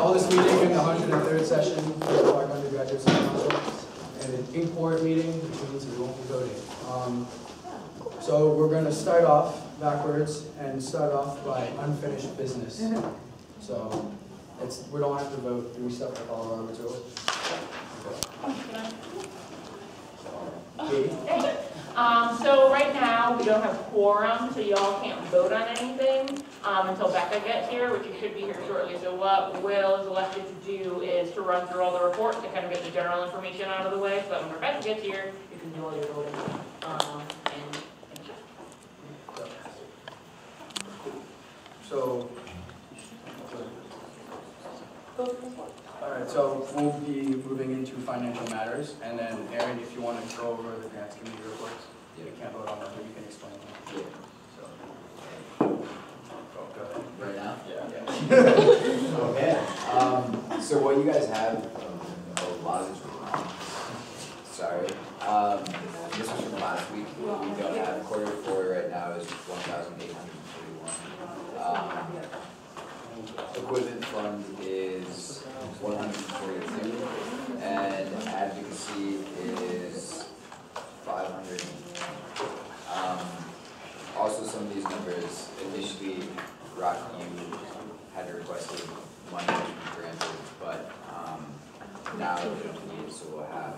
call this meeting in the 103rd session for the Clark Undergraduate Student Council, and an in-court meeting, which means we won't be voting. So we're going to start off backwards and start off by unfinished business. So we don't have to vote. Do we still have to follow Robert's rules? Okay. So right now, we don't have quorum, so y'all can't vote on anything until Becca gets here, which you should be here shortly. So what Will is elected to do is to run through all the reports to kind of get the general information out of the way, so that when Rebecca gets here, you can do all your voting. So, all right, so we'll be moving into financial matters, and then Aaron, if you want to go over the grants committee reports, you can't vote on them, but you can explain them. Yeah. So, go ahead. Right now? Yeah. Okay. So what you guys have, a lot of this was wrong. Sorry. This was from last week. We don't have quarter 4 right now is 1,841. Equipment fund is 142, and advocacy is 500. Also, some of these numbers initially, Rock, you had requested money to be granted, but now we don't need it, so we'll have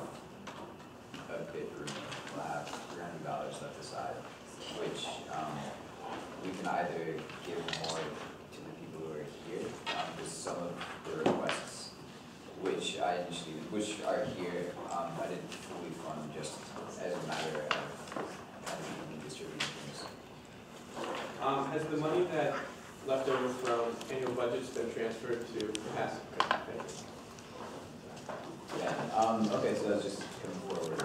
a bit room. We'll have $300 left aside, which we can either give more to the people who are here, because some of the requests which are here, I didn't fully fund just as a matter of kind of evenly distributing things. Has the money that left over from annual budgets been transferred to capacity? Yeah, okay, so that's just coming forward.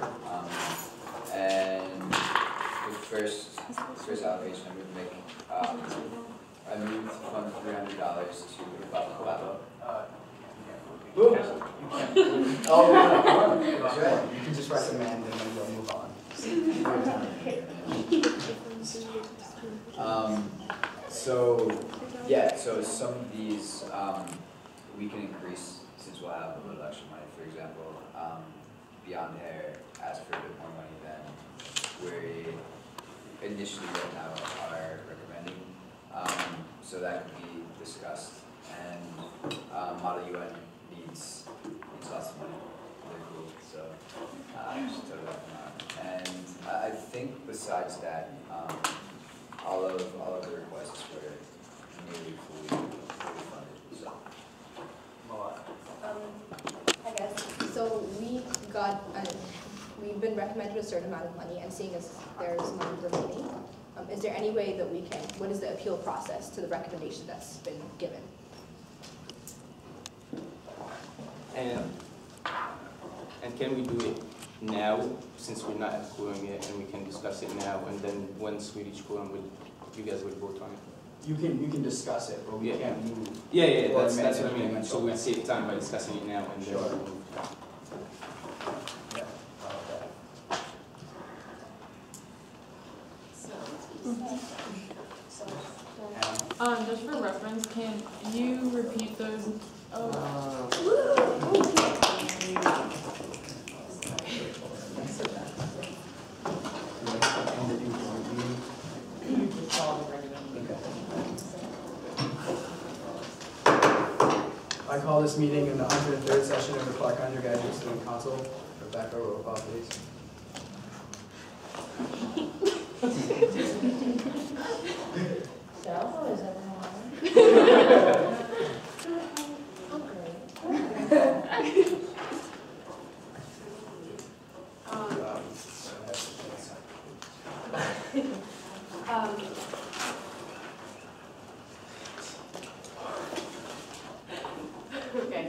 And the first allocation I'm going to make, I moved to fund $300 to Baba. You can't. Oh, no, that's right. You can just recommend and then we'll move on. So some of these we can increase since we'll have a little extra money. For example, Beyond Hair asked for a bit more money than we initially right now are recommending. So that could be discussed. And Model UN needs lots of money. They're cool, so just throw that one out. And I think besides that, all of the requests were nearly fully funded. So. I guess so. We've been recommended a certain amount of money, and seeing as there's money remaining, is there any way that we can? What is the appeal process to the recommendation that's been given? And can we do it now, since we're not at quorum yet, and we can discuss it now, and then once we reach quorum, you guys will vote on it? You can discuss it, but we can't move. Yeah, that's what I mean. So we'll save time by discussing it now, and then we'll move. Just for reference, can you repeat those? I call this meeting in the 103rd session of the Clark Undergraduate Student Council. Rebecca, roll call, please. Okay.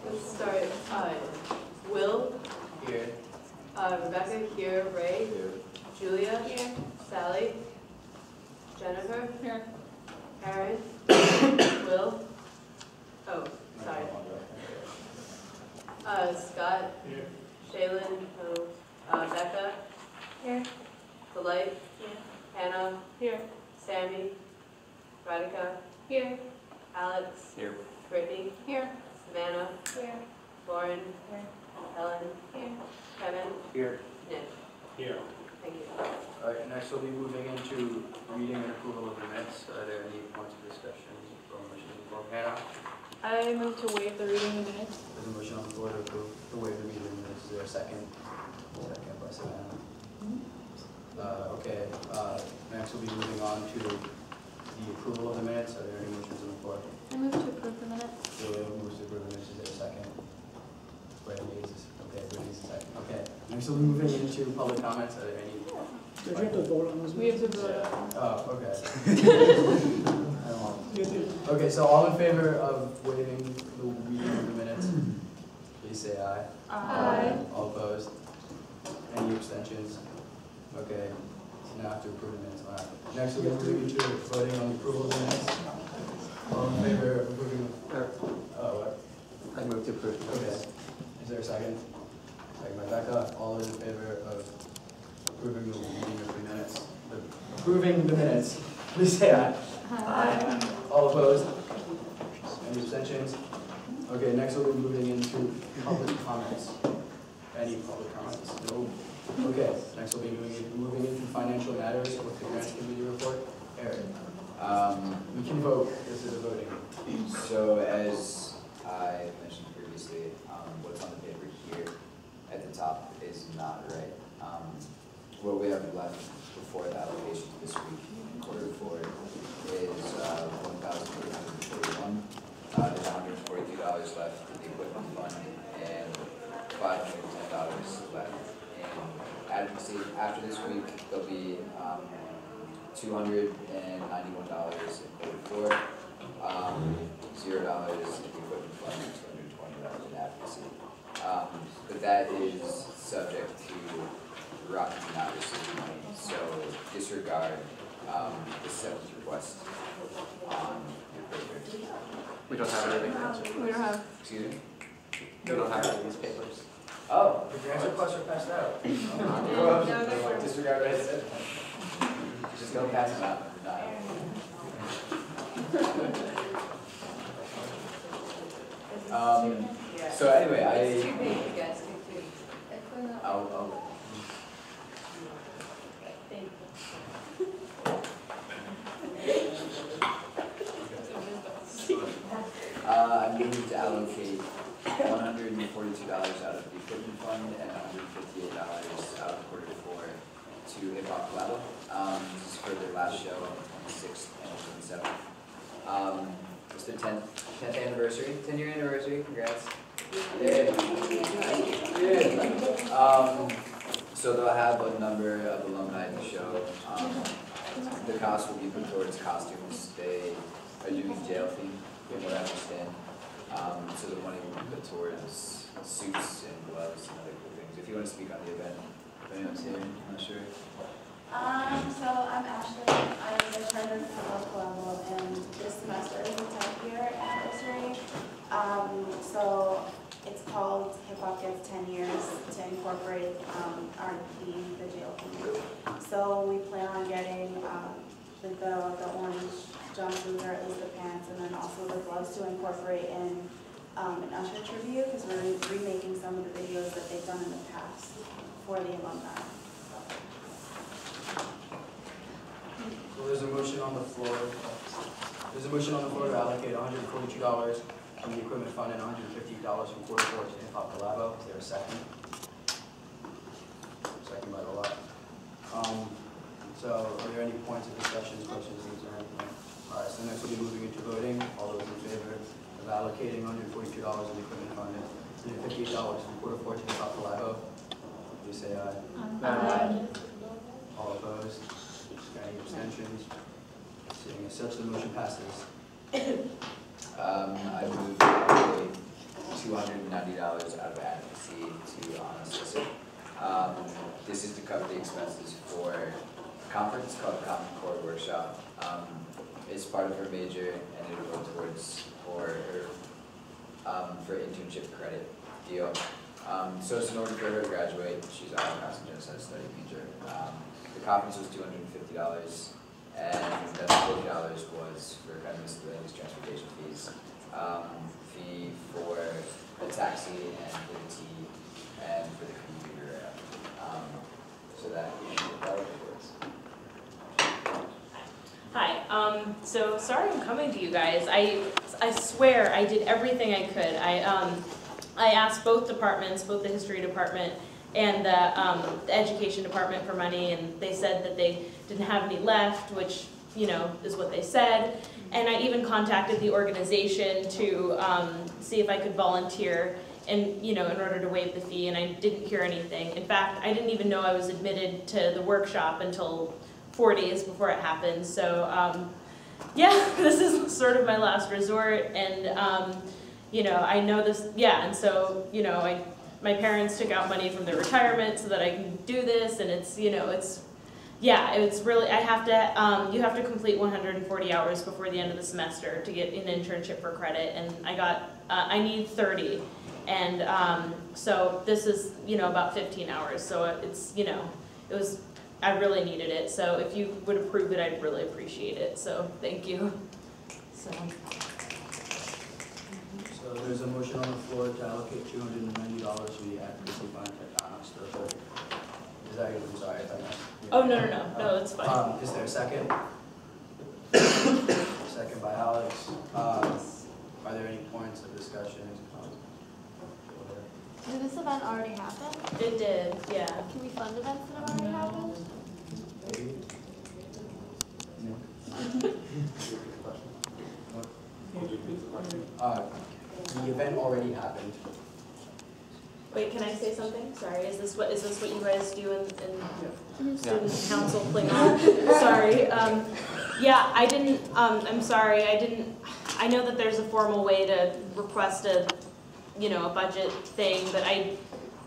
Let's start. Will. Here. Rebecca here. Ray. Here. Julia. Here. Sally. Jennifer. Here. Aaron. Will. Oh, sorry. Scott. Here. Shaylin. Becca. Here. Delight. Here. Hannah. Here. Sammy. Radhika. Here. Alex. Here. Brittany. Here. Savannah. Here. Lauren. Here. Helen. Here. Kevin. Here. Nick. Here. Thank you. All right, next we'll be moving into reading and approval of the minutes. Are there any points of discussion or motions before Hannah? I move to waive the reading of the minutes. There's a motion on the floor to approve the waiver meeting minutes. Is there a second? Second by Savannah. Okay, next we'll be moving on to the approval of the minutes. Are there any motions on the floor? I move to approve the minutes. Julia moves to approve the minutes. Is there a second? Brittany is, okay, Brittany's a second. Okay, next we'll be moving into public comments. Are there any? Did you have to vote on those? We have to vote. Oh, okay. Okay, so all in favor of waiving the reading of the minutes, please say aye. Aye. All opposed? Any abstentions? Okay, so now I have to approve the minutes. All right. Next, we'll be moving to voting on the approval of the minutes. All in favor of approving? What? I move to approve. Okay. Is there a second? Second by Becca. All those in favor of approving the reading of the minutes? Approving the minutes, please say aye. Aye. All opposed? Any abstentions? Okay, next we'll be moving into public comments. Any public comments? No. Okay, next we'll be moving into financial matters with the grants committee report. Eric, we can vote. This is a voting. So as I mentioned previously, what's on the paper here at the top is not right. What we have left before the allocation this week in quarter 4 is $1,841. There's $142 left in the equipment fund and $510 left in advocacy. After this week, there'll be $291 in quarter 4, $0 in the equipment fund, and $220 in advocacy. But that is subject to Rocky not receiving money, so disregard the 7th request on your paper. We don't have anything to answer. We don't have. Excuse me? We don't have any of these papers. Oh, The grants requests are passed out. disregard what I said. Just go pass them out. So anyway, It's too big, you guys, too big. I'll Thank I need to allocate $142 out of the equipment fund and $158 out of quarter 4 to Hip Hop Collabo. This is for their last show on the 26th and 27th. It's their 10th anniversary, 10-year anniversary, congrats. Yeah. So they'll have a number of alumni at the show. The cost will be put towards costumes. They are doing jail theme, from what I understand. So the money will be put towards suits and gloves and other cool things. If you want to speak on the event, if anyone's here, I'm not sure. So I'm Ashley. I'm the charter of Hip Hop Collabo, and this semester is the 10th year anniversary. So it's called Hip Hop Gets 10 Years to incorporate our theme, the jail theme. So we plan on getting the orange jumpsuit, or at least the pants, and then also the gloves to incorporate in an usher tribute, because we're remaking some of the videos that they've done in the past for the alumni. So there's a motion on the floor. There's a motion on the floor to allocate $142 from the equipment fund and $150 from quarter 4 to Hip Hop Collabo. Is there a second? Second by the lot. So are there any points of discussion, questions, or anything? All right, so next we'll be moving into voting. All those in favor of allocating $142 in the equipment fund and $58 from quarter 4 to Hip Hop Collabo, please say aye. Aye. All opposed? Any abstentions? Seeing as such, the motion passes. I move to allocate $290 out of advocacy to Honest. This is to cover the expenses for a conference called the Common Core Workshop. It's part of her major, and it'll go towards for internship credit deal. So it's in order for her to graduate. She's a Holocaust and Genocide Study major. The conference was $250, and then $40 was for kind of miscellaneous transportation fees. Fee for the taxi and for the tea and for the commuter rail. So that usually probably works. Hi, so sorry I'm coming to you guys. I swear I did everything I could. I asked both departments, both the history department and the education department for money, and they said that they didn't have any left, which, you know, is what they said. And I even contacted the organization to see if I could volunteer and, you know, in order to waive the fee, and I didn't hear anything. In fact, I didn't even know I was admitted to the workshop until 4 days before it happened. So yeah, this is sort of my last resort, and you know, I know this, yeah, and so, you know, my parents took out money from their retirement so that I can do this, and it's, you know, it's, yeah, it's really, I have to, you have to complete 140 hours before the end of the semester to get an internship for credit, and I need 30, and so this is, you know, about 15 hours, so it's, you know, it was, I really needed it, so if you would approve it, I'd really appreciate it, so thank you. So there's a motion on the floor to allocate $290 for the advocacy fund to Thomas. Is that, I'm sorry, I thought you. Oh, no, it's fine. Is there a second? Second by Alex. Are there any points of discussion? Did this event already happen? It did, yeah. Can we fund events that have already happened? Maybe. The event already happened. Wait, can I say something? Sorry, is this what you guys do in student council thing? Sorry. Yeah, I didn't. I'm sorry. I know that there's a formal way to request a budget thing, but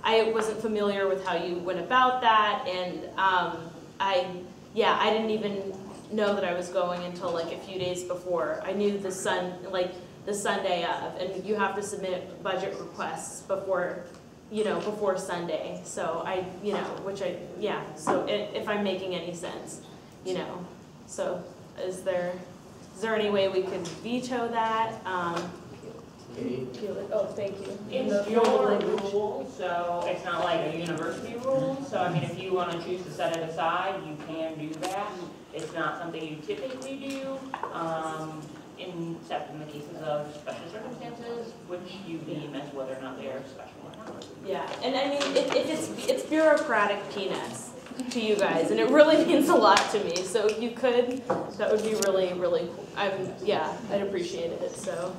I wasn't familiar with how you went about that, and I didn't even know that I was going until like a few days before. I knew the Sunday of, and you have to submit budget requests before Sunday. So so if I'm making any sense, so is there any way we could veto that? Oh, thank you. It's your rule, so it's not like a university rule, so I mean, if you want to choose to set it aside, you can do that. It's not something you typically do, except in the cases of special circumstances, which you deem as whether or not they are special or not. Yeah, and I mean, it's bureaucratic peanuts to you guys, and it really means a lot to me, so if you could, that would be really, really cool. I'd appreciate it, so.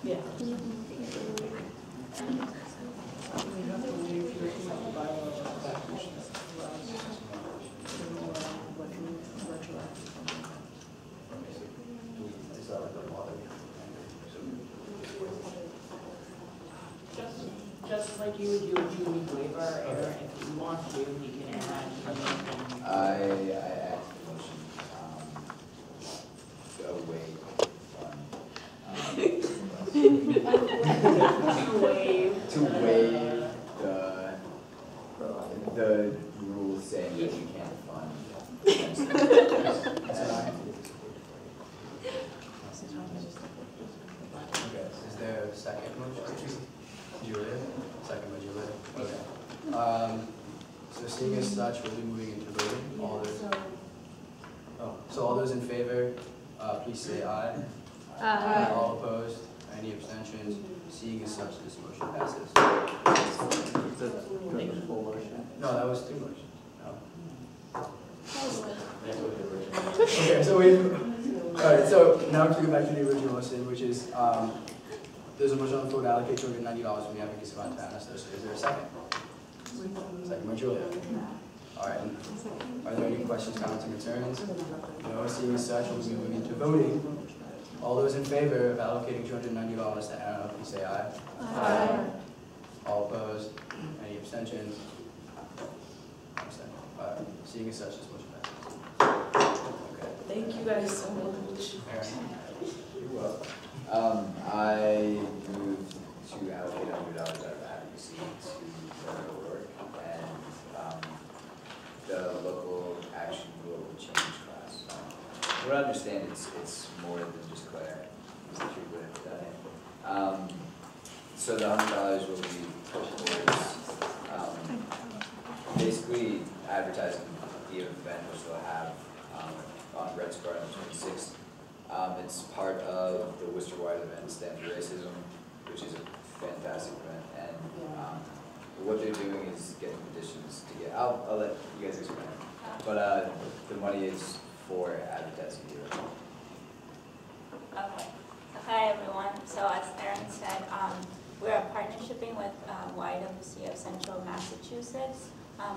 Yeah. Just like you would do a 2-week waiver, or if you want to, you can add something. I asked the motion, to waive the rule saying that you can't fund. Okay, is there a second motion? Julia? Second by Julia? Okay. So seeing as such, we'll be moving into voting. All those in favor, please say aye. Aye. All opposed? Any abstentions? Seeing as such, this motion passes. No, that was 2 motions. No. Okay, so alright, so now to go back to the original motion, which is, there's a motion on the floor to allocate $290 from the advocacy fund to Anastos. Is there a second? Second by Julia. Alright, are there any questions, comments, and concerns? No, seeing as such, we'll be moving into voting. All those in favor of allocating $290 to Anna, please say aye. Aye. All opposed? Any abstentions? Seeing as such, this motion passes. Okay. Thank you guys so much. Aaron? You're welcome. I moved to allocate $100 out of advocacy to the work, and what I understand, it's more than just Claire, is the truth would have done it. So the $100 will be put towards, basically advertising the event which they'll have, on Red Square on the 26th. It's part of the Worcester-wide event, Stand for Racism, which is a fantastic event, and, what they're doing is getting petitions to get, I'll let you guys explain it. But the money is for advertising the event. Okay. So hi everyone. So as Erin said, we're partnershiping with YWCA of Central Massachusetts,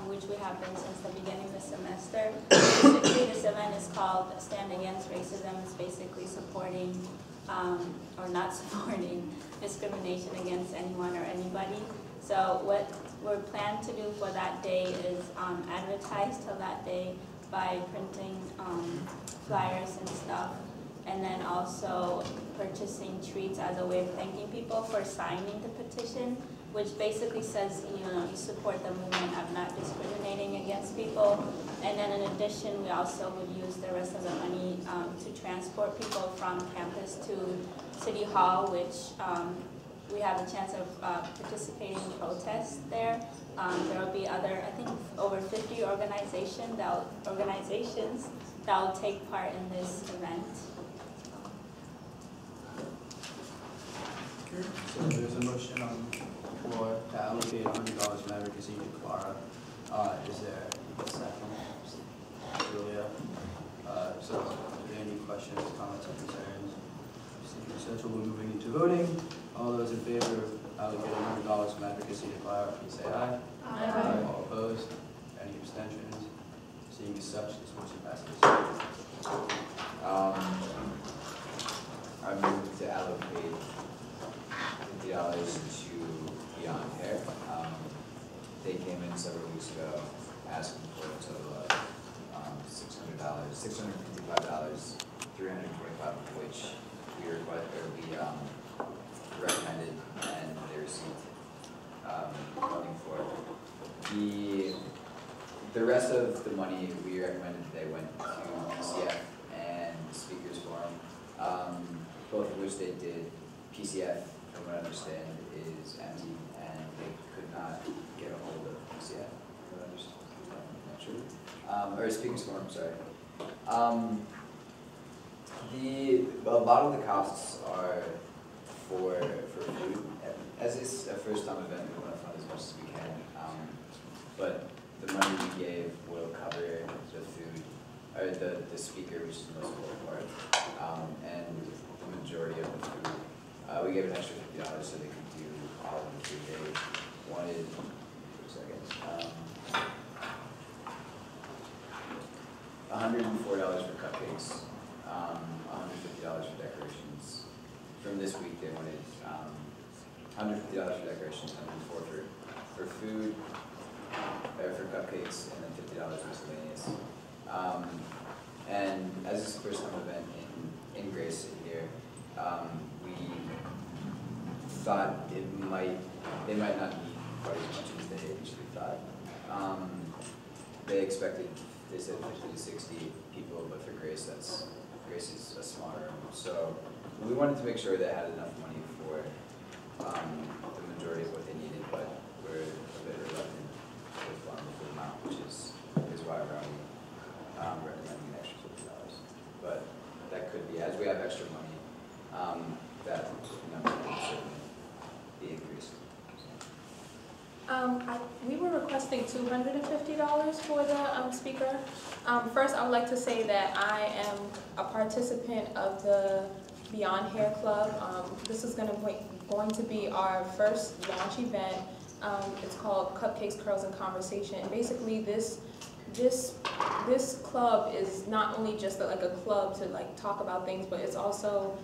which we have been since the beginning of the semester. Basically, this event is called Stand Against Racism. It's basically supporting or not supporting discrimination against anyone or anybody. So what we're planning to do for that day is advertise till that day by printing flyers and stuff, and then also purchasing treats as a way of thanking people for signing the petition, which basically says, you know, you support the movement of not discriminating against people. And then in addition, we also would use the rest of the money to transport people from campus to City Hall, which we have a chance of participating in protests there. There will be other, I think, over 50 organizations that will take part in this event. So there's a motion on the floor to allocate $100 from advocacy to Clara. Is there a second? Julia. So are there any questions, comments, or concerns? So we're moving into voting. All those in favor of allocating $100 from advocacy to Clara, please say aye. Aye. All opposed? Any abstentions? Seeing as such, this motion passes. I move to allocate $50 to Beyond Hair. They came in several weeks ago asking for a total of $600, $655, $325 of which we recommended and they received funding for. The rest of the money we recommended they went to PCF and Speakers Forum, both of which they did. PCF, from what I understand, is empty and they could not get a hold of PCF. From what I understand, I'm not sure. Or Speakers Forum, sorry. A lot of the costs are for food. As it's a first time event, we want to fund as much as we can. But the money we gave will cover the food, or the speaker, which is the most important part, and the majority of the food. We gave an extra $50 so they could do all of the food they wanted. $104 for cupcakes, $150 for decorations. From this week, they wanted $150 for decorations, $104 for food, for cupcakes, and then $50 miscellaneous. And as it's the first time event in Grace here, we thought they might not need quite as much as they initially thought. They said 50 to 60 people, but for Grace is a smaller room. So we wanted to make sure they had enough money for the majority of what they needed, but we're a bit reluctant to fund the full amount, which is why we're only recommending an extra $50. But that could be, as we have extra money, that number could certainly be increased. We were requesting $250 for the speaker. First, I would like to say that I am a participant of the Beyond Hair Club. This is going to be our first launch event. It's called Cupcakes, Curls, and Conversation. Basically, this club is not only just like a club to talk about things, but it's also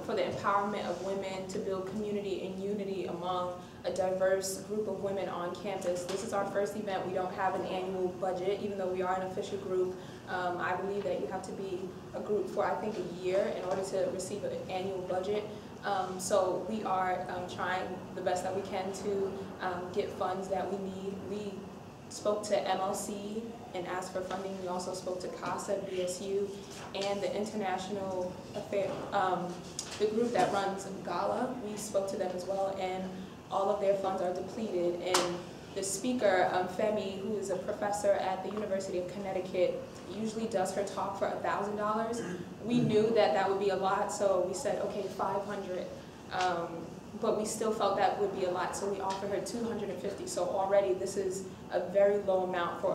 for the empowerment of women to build community and unity among a diverse group of women on campus. This is our first event. We don't have an annual budget, even though we are an official group. I believe that you have to be a group for, I think, a year in order to receive an annual budget. So we are trying the best that we can to get funds that we need. We spoke to MLC and asked for funding. We also spoke to CUSC at BSU and the international affair, the group that runs Gala. We spoke to them as well, and all of their funds are depleted. And the speaker, Femi, who is a professor at the University of Connecticut, usually does her talk for $1,000. We knew that that would be a lot, so we said, okay, 500. But we still felt that would be a lot, so we offered her 250. So already this is a very low amount for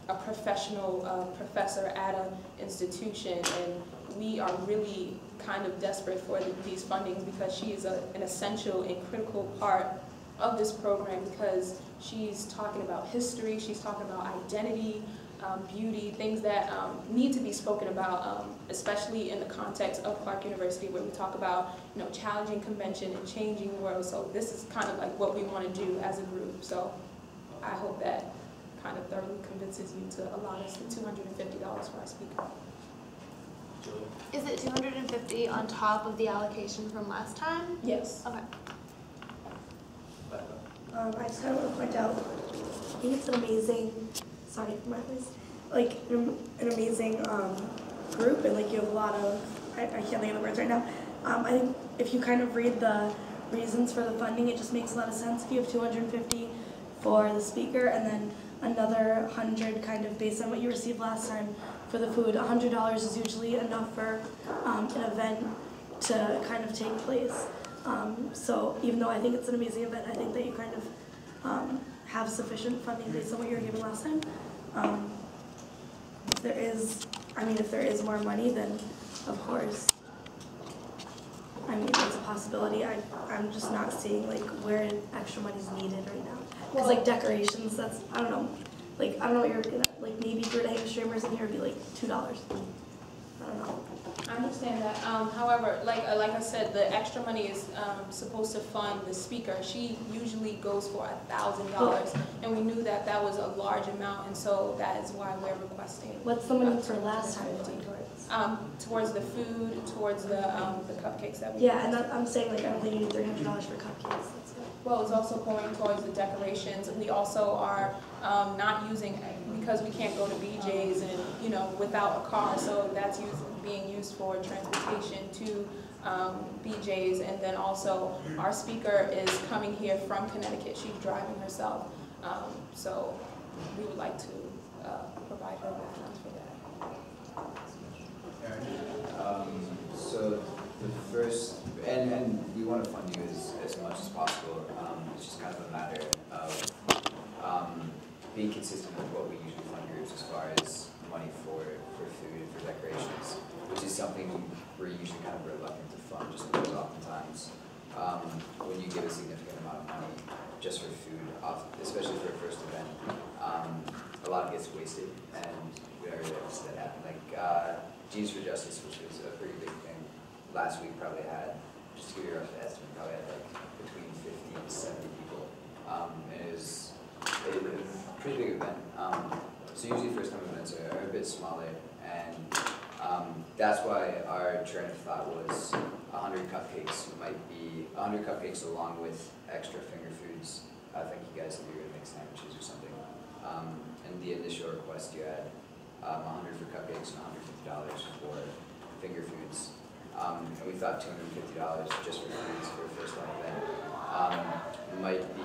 a professional professor at an institution, and we are really kind of desperate for these fundings because she is an essential and critical part of this program, because she's talking about history, she's talking about identity, beauty, things that need to be spoken about, especially in the context of Clark University, where we talk about, you know, challenging convention and changing the world. So this is kind of like what we want to do as a group. So I hope that kind of thoroughly convinces you to allow us the $250 for our speaker. Is it 250 on top of the allocation from last time? Yes. Okay. I just kind of want to point out, I think it's an amazing, sorry for my voice, like an amazing group, and like you have a lot of, I can't think of the words right now. I think if you kind of read the reasons for the funding, it just makes a lot of sense. If you have 250 for the speaker and then another 100 kind of based on what you received last time for the food, $100 is usually enough for an event to kind of take place. So even though I think it's an amazing event, I think that you kind of have sufficient funding based on what you were given last time. If there is more money, then of course, I mean, it's a possibility. I'm just not seeing like where extra money's needed right now. Because like decorations, that's, I don't know what you're gonna, like maybe if you were to hang streamers in here, it'd be like $2. I don't know. I understand that. However, like I said, the extra money is supposed to fund the speaker. She usually goes for $1,000, and we knew that that was a large amount, and so that is why we're requesting. What's the money for last time? Towards the food, towards the cupcakes that we. Yeah, and I'm saying like I don't think you need $300 for cupcakes. That's good. Well, it's also going towards the decorations. We also are not using, because we can't go to BJ's and, you know, without a car, so that's being used for transportation to BJ's. And then also our speaker is coming here from Connecticut. She's driving herself. So we would like to provide her with funds for that. So the first, and we want to fund you as much as possible. It's just kind of a matter of being consistent with what we usually fund groups as far as money for food and for decorations, which is something we're usually kind of reluctant to fund just because oftentimes when you give a significant amount of money just for food, especially for a first event, a lot of it gets wasted, and we already noticed that happen. Like Jeans for Justice, which was a pretty big thing last week, probably had, just to give you a rough estimate, probably had like between 50 and 70 people. And it was a pretty big event. So usually first time events are a bit smaller, and that's why our train of thought was 100 cupcakes might be, 100 cupcakes along with extra finger foods. I think you guys said you were going to make sandwiches or something. And the initial request you had 100 for cupcakes and $150 for finger foods. And we thought $250 just for foods for a first time event might be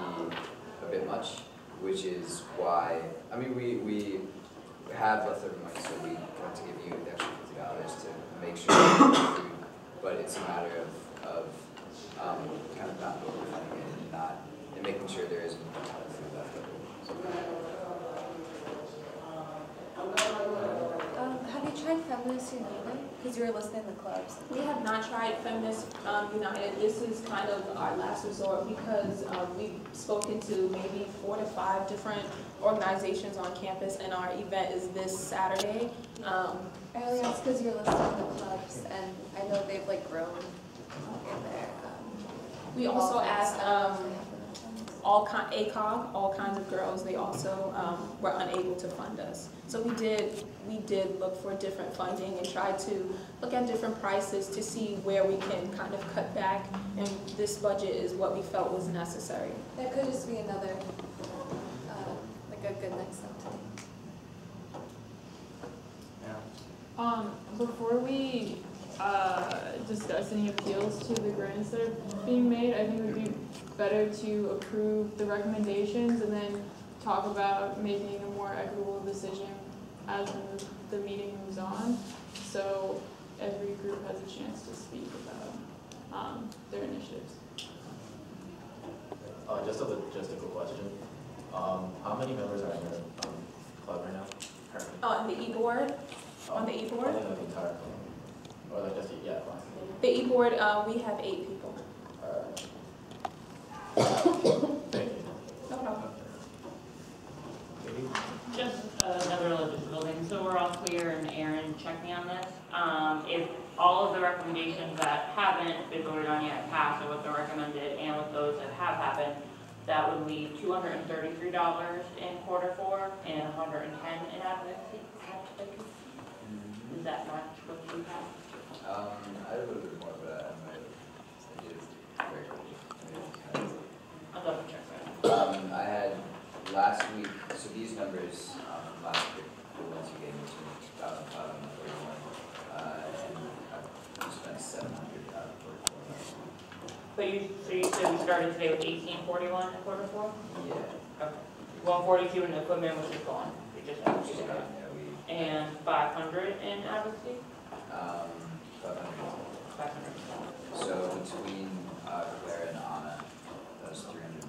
a bit much, which is why, I mean, we have leftover money, so we want to give you the extra $50 to make sure you get food, but it's a matter of kind of not overfunding it and making sure there isn't a ton of food left over. Have you tried Feminist United? Because you were listening to clubs. We have not tried Feminist United. This is kind of our last resort because we've spoken to maybe 4 to 5 different organizations on campus, and our event is this Saturday. I only asked because you're listening to clubs, and I know they've like grown in there. We also asked ACOG, all kinds of girls. They also were unable to fund us. So we did look for different funding and try to look at different prices to see where we can kind of cut back, and this budget is what we felt was necessary. That could just be another, like a a good next step to me. Before we discuss any appeals to the grants that are being made, I think it would be better to approve the recommendations and then talk about making a more equitable decision as the meeting moves on. So every group has a chance to speak about their initiatives. Just a logistical question. How many members are in your club right now? Currently? On the e-board, on the e-board? I think the entire club. Or like just the, yeah, fine. The e-board, we have 8 people. Thank you. No problem. Just another logistical thing, so we're all clear, and Aaron, check me on this. If all of the recommendations that haven't been voted on yet pass, or what they're recommended, and with those that have happened, that would leave $233 in Q4 and $110 in advocacy. Does that match what you have? I had a little bit more, but I did very quickly. I'll double check that. I had last week, so these numbers, last week, the ones you gave me to me, 2,541, and I spent 700 out of 44. But so you said we started today with 1841 in Q4? Yeah. Okay. 142 in equipment, which is gone. We just have to do that. Yeah, And 500 in advocacy? 500. 500. So between Claire and Anna, that was 390.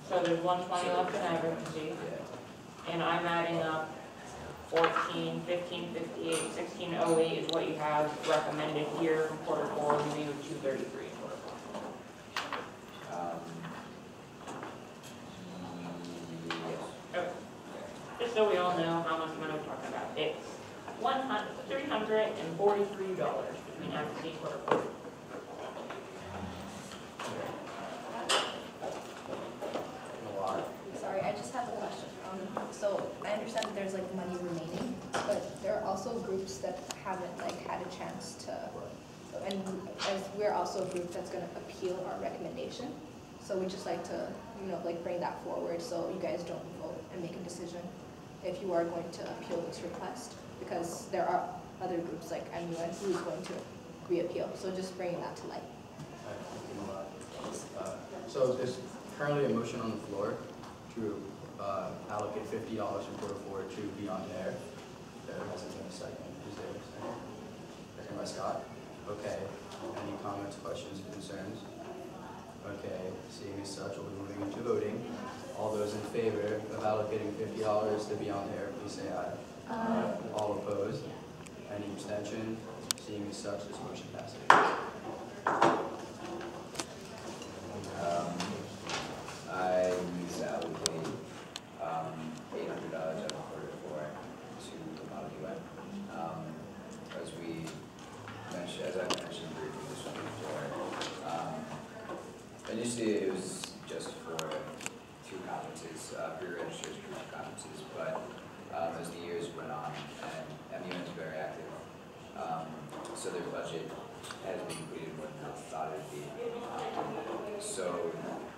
So there's 120 left in advocacy. Yeah. And I'm adding up 14, 15, 58, 1608 is what you have recommended here from Q4, leaving you with 233 in Q4. Yes. Okay. Just so we all know how much money we're talking about. It's $343 between advocacy and Q4. Sorry, I just have a question. So I understand that there's like money remaining, but there are also groups that haven't like had a chance to, and as we're also a group that's going to appeal our recommendation. So we just like to, like bring that forward so you guys don't vote and make a decision if you are going to appeal this request, because there are other groups like MUN who is going to reappeal. So just bringing that to light. So there's currently a motion on the floor to allocate $50 from Q4 to Beyond Air. There hasn't been a second. Is there a second? Second by Scott. Okay. Any comments, questions, concerns? Okay. Seeing as such, we'll be moving into voting. All those in favor of allocating $50 to Beyond Air, please say aye. Aye. All opposed? Any abstention? Seeing as such, this motion passes. I move to allocate $800 out of Q4 to the Model UN. As we mentioned, as I mentioned briefly this week before, initially it was just for 2 conferences, pre-registered conferences, but as the years went on, and MUN is very active, so their budget has been completed more than I thought it would be. So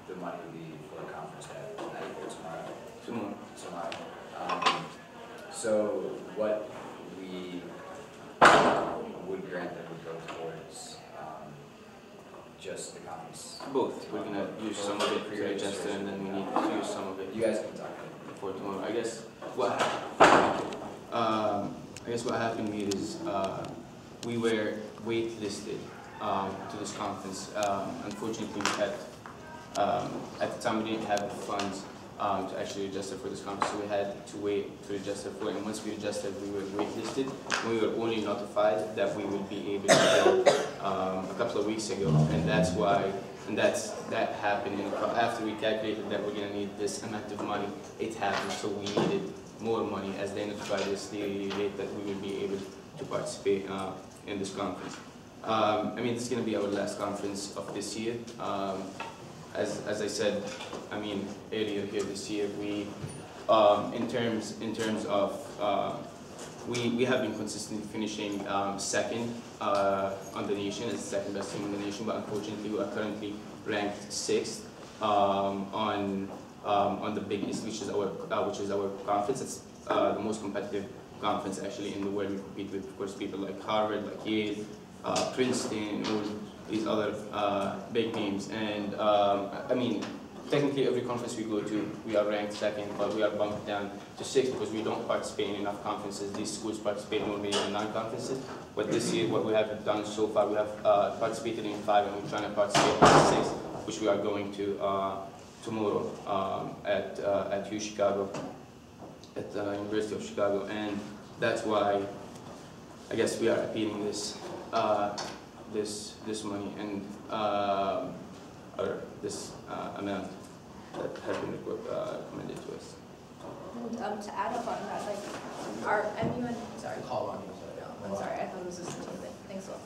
the money would be for the conference that tonight or tomorrow. Tomorrow. So what we would grant them would go towards just the conference. Both. We're gonna use some of it pre-register, and then we need to use some of it. You guys can talk for tomorrow. I guess what happened here is we were waitlisted to this conference. Unfortunately, we had at the time we didn't have the funds to actually register for this conference, so we had to wait to register for it. And once we registered, we were waitlisted. We were only notified that we would be able to go a couple of weeks ago, and that's why. And that happened after we calculated that we're going to need this amount of money. It happened, so we needed more money as they notified us the rate that we would be able to participate in this conference. I mean, this is going to be our last conference of this year. As I said, I mean, earlier here this year, we, in terms of, we have been consistently finishing second on the nation, as the second best team in the nation, but unfortunately we are currently ranked 6th on on the Big East, which is our conference. It's the most competitive conference actually in the world. We compete with, of course, people like Harvard, like Yale, Princeton, all these other big names. And I mean, technically every conference we go to, we are ranked second, but we are bumped down to 6 because we don't participate in enough conferences. These schools participate normally in 9 conferences. But this year, what we have done so far, we have participated in 5, and we're trying to participate in 6, which we are going to tomorrow at U Chicago, at the University of Chicago. And that's why I guess we are appealing this this money and or this amount that has been recommended to us. And to add up on that, like our MUN, sorry. Call on you. I'm sorry, I thought it was just a team thing. Thanks, Will.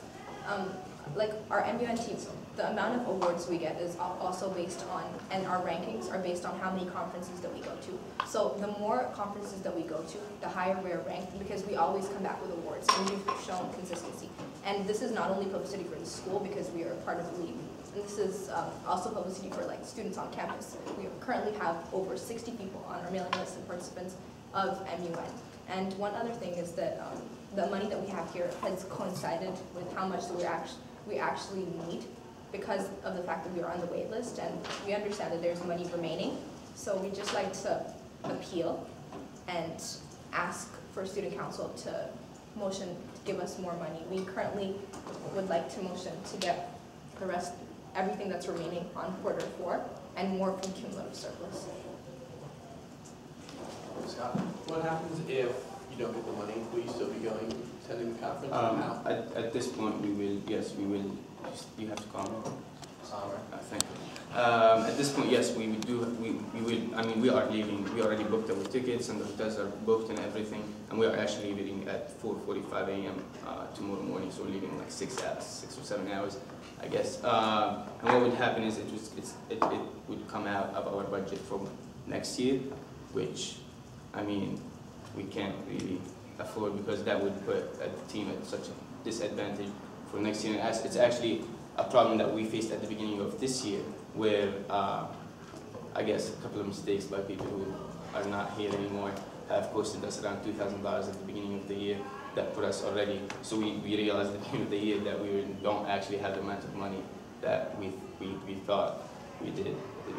Like our MUN team, the amount of awards we get is also based on, and our rankings are based on how many conferences that we go to. So the more conferences that we go to, the higher we're ranked because we always come back with awards and we've shown consistency. And this is not only publicity for the school because we are part of the league. And this is also publicity for like students on campus. We currently have over 60 people on our mailing list and participants of MUN. And one other thing is that the money that we have here has coincided with how much that we actually need because of the fact that we are on the wait list and we understand that there's money remaining. So we just like to appeal and ask for student council to motion to give us more money. We currently would like to motion to get the rest, everything that's remaining on quarter 4 and more from cumulative surplus. Scott, what happens if you don't get the money? Will you still be going, attending the conference or now? At this point, we will, yes, we will. You have to comment. Thank you. At this point, yes, we will. I mean, we are leaving. We already booked our tickets, and the hotels are booked and everything. And we are actually leaving at 4:45 a.m. Tomorrow morning. So we're leaving like 6 hours, 6 or 7 hours, I guess. And what would happen is it would come out of our budget for next year, which, I mean, we can't really afford because that would put a team at such a disadvantage for next year. And it's actually a problem that we faced at the beginning of this year where I guess a couple of mistakes by people who are not here anymore have costed us around $2,000 at the beginning of the year. That put us already, so we realized at the beginning of the year that we don't actually have the amount of money that we thought we did at the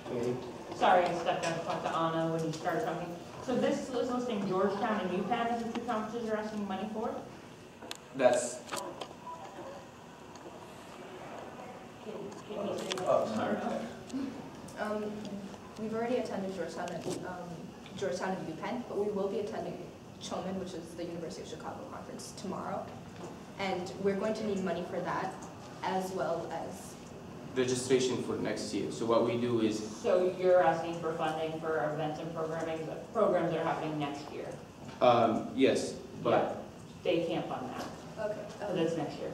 beginning. Sorry, I stepped out to talk to Anna when you started talking. So this is listing Georgetown and UPenn as the 2 conferences you're asking money for? That's. Oh, sorry. We've already attended Georgetown and UPenn, but we will be attending Choman, which is the University of Chicago conference, tomorrow. And we're going to need money for that, as well as registration for next year. So what we do is. So you're asking for funding for events and programs that are happening next year? Yes, but. Yeah, they can't fund that. Okay. So that's next year.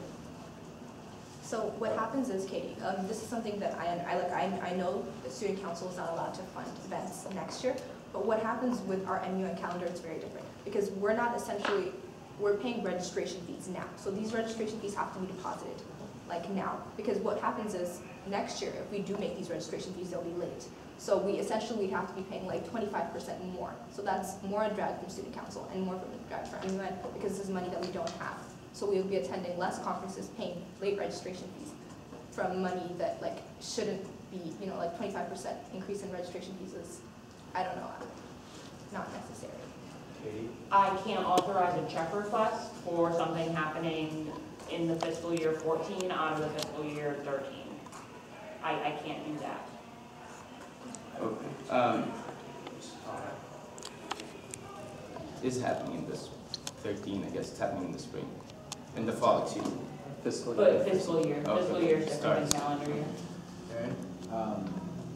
So what happens is, Katie, this is something that I know the student council is not allowed to fund events next year, but what happens with our MUN calendar is very different because we're paying registration fees now. So these registration fees have to be deposited like now because what happens is next year, if we do make these registration fees, they'll be late. So we essentially have to be paying like 25% more. So that's more a drag from student council and more from a drag for MUN because this is money that we don't have. So we will be attending less conferences, paying late registration fees from money that like shouldn't be, you know, like 25% increase in registration fees is, I don't know, not necessary. I can't authorize a check request for something happening in the fiscal year 14 out of the fiscal year 13. I can't do that. Okay. This is happening in this 13, I guess it's happening in the spring. In the fall, excuse me. Fiscal year. Fiscal year is different than calendar year. Okay.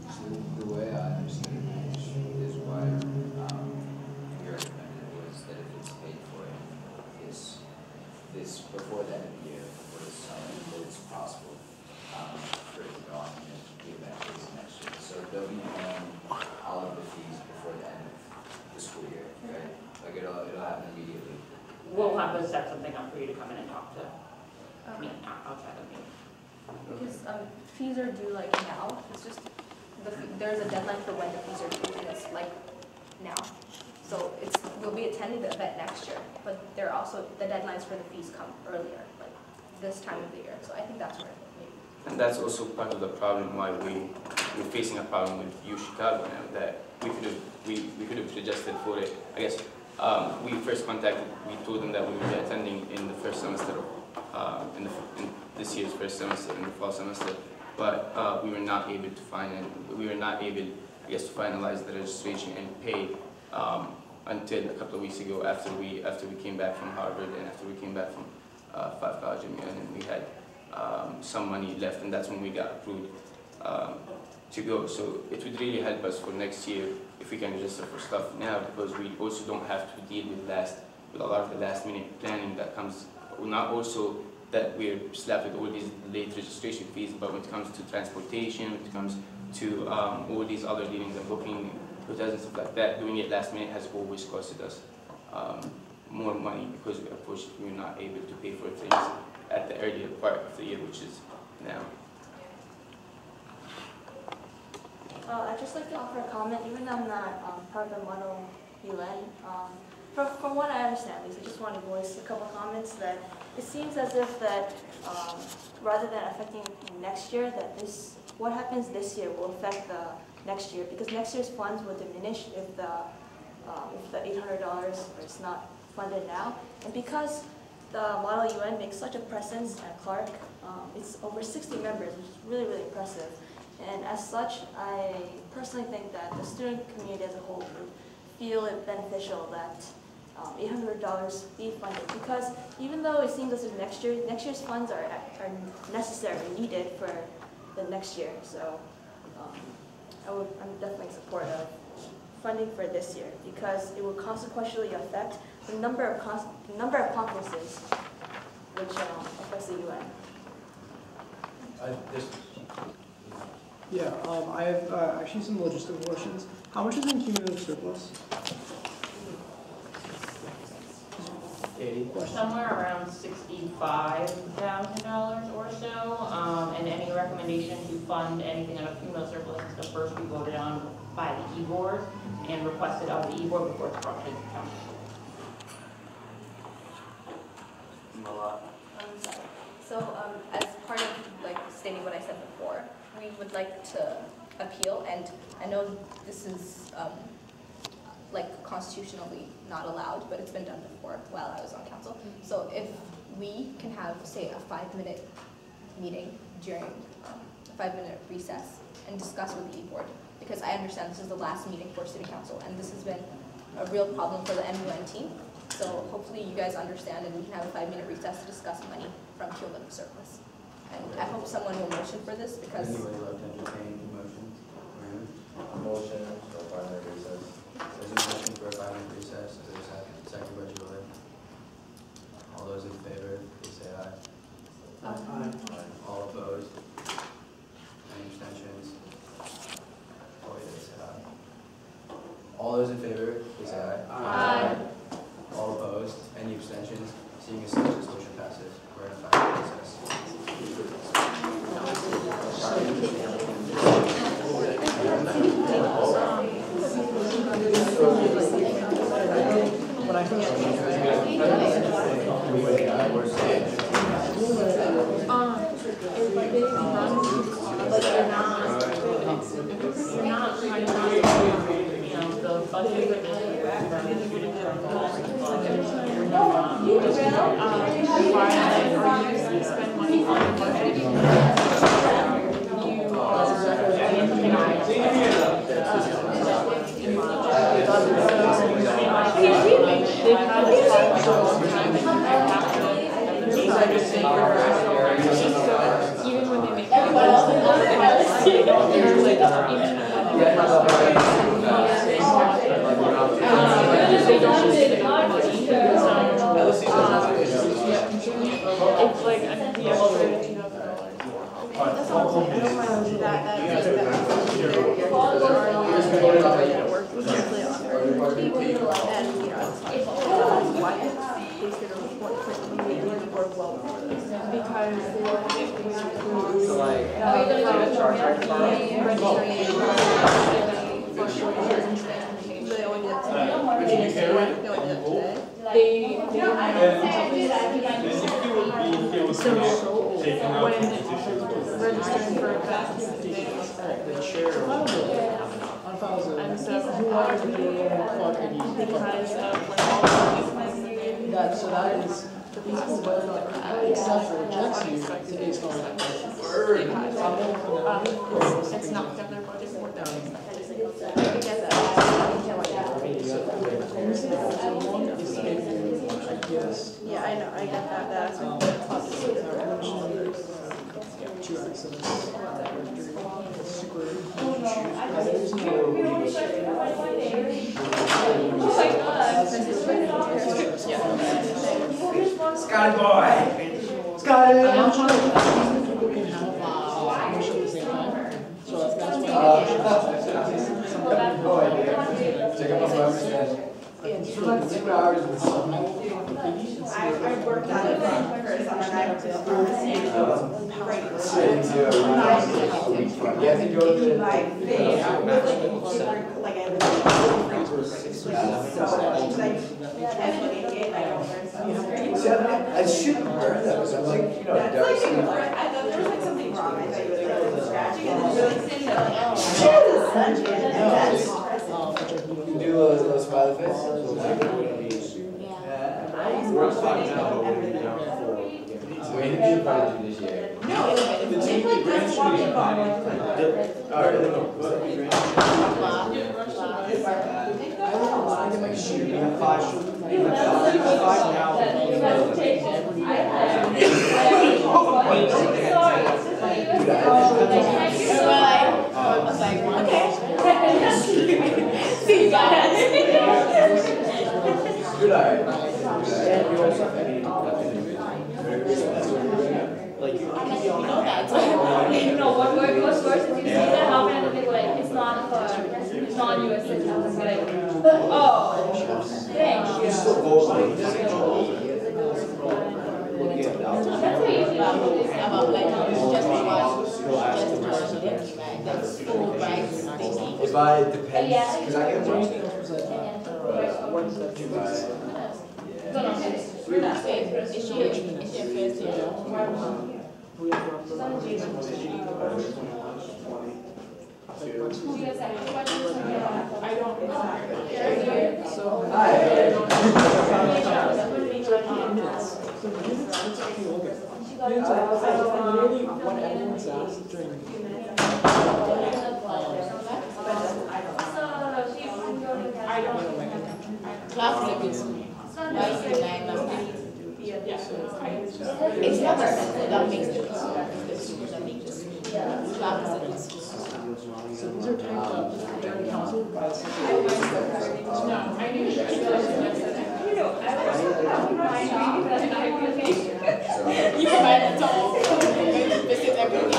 So the way I understand it is why we recommended was that if it's paid for this before the end of the year, before the summer, that it's possible for it to go on the event is next year. So they'll be paying all of the fees before the end of the school year, right? Like it'll happen immediately. We'll have to set something up for you to come in and talk to me outside of me. Because fees are due like now. It's just there's a deadline for when the fees are due, and it's like now. So we'll be attending the event next year, but there are also, the deadlines for the fees come earlier, like this time of the year. So I think that's where maybe. And that's also part of the problem why we're facing a problem with U Chicago now, that we could have suggested for it. I guess we first contacted, we told them that we would be attending in the first semester, in this year's first semester, in the fall semester, but we were not able to I guess, to finalize the registration and pay until a couple of weeks ago after we came back from Harvard and after we came back from Five College and we had some money left, and that's when we got approved to go. So it would really help us for next year if we can register for stuff now, because we also don't have to deal with a lot of the last minute planning that comes, not also that we're slapped with all these late registration fees, but when it comes to transportation, when it comes to all these other dealings and booking hotels and stuff like that, doing it last minute has always costed us more money, because unfortunately we're not able to pay for things at the earlier part of the year, which is now. I'd just like to offer a comment, even though I'm not part of the Model UN. From what I understand, at least, I just want to voice a couple comments that it seems as if that rather than affecting next year, that what happens this year will affect the next year, because next year's funds will diminish if the $800 is not funded now, and because the Model UN makes such a presence at Clark, it's over 60 members, which is really, really impressive. And as such, I personally think that the student community as a whole would feel it beneficial that $800 be funded, because even though it seems as if next year's funds are necessary, needed for the next year. So I'm definitely in support of funding for this year, because it will consequentially affect the number of conferences which affects the UN. Yeah, I have actually some logistical questions. How much is in cumulative surplus? Somewhere around $65,000 or so, and any recommendation to fund anything out of cumulative surplus is the first be voted on by the E-Board and requested of the E-Board before it's brought to the council. So as part of like stating what I said before, we would like to appeal, and I know this is like constitutionally not allowed, but it's been done before while I was on council. So if we can have, say, a 5-minute meeting during a 5-minute recess and discuss with the E-Board, because I understand this is the last meeting for City Council, and this has been a real problem for the MUN team. So hopefully you guys understand, and we can have a 5-minute recess to discuss money from cumulative surplus. And I hope someone will motion for this, because Anybody like to entertain motions? Motion for a 5-minute recess. There's a motion for a 5-minute recess. Is there a second? Second by Julie. All those in favor, please say aye. Aye. All opposed? Any abstentions? Oh, yeah, say aye. All those in favor, please say aye. Aye. All opposed? Any abstentions? Seeing as such, this motion passes. We're in a 5-minute recess. But I think even when they make it's like the because registering for a class, The chair. and so who wanted to be because of like all the That, so that is, whether or not accepts or rejects you, it's based on it's knocked down their budget for them. Yeah, I know, I get that, that's two accidents. Scotty boy! Scotty! I'm not sure if people can have motion at the same time, so that's why. Check out my phone. For like 2 hours with someone. I worked on it first, and then I have to. You have to go to the. I shouldn't burn those. I'm like, you know, I thought there was like something wrong. I thought you were like scratching, and then you're like sitting there like, oh, You do a little smiley face? We need to probably do this year. no, it's like that's walking about. See you guys. Good eye. What's worse is you see that happen and they like, it's not for non-US citizens, like, oh, thanks. You still vote like this. That's what you do. If I depends, because I get one. What everyone's asked during It's not that makes the so these are typed up during council by the No, I knew that. You provide the toll, visit every week.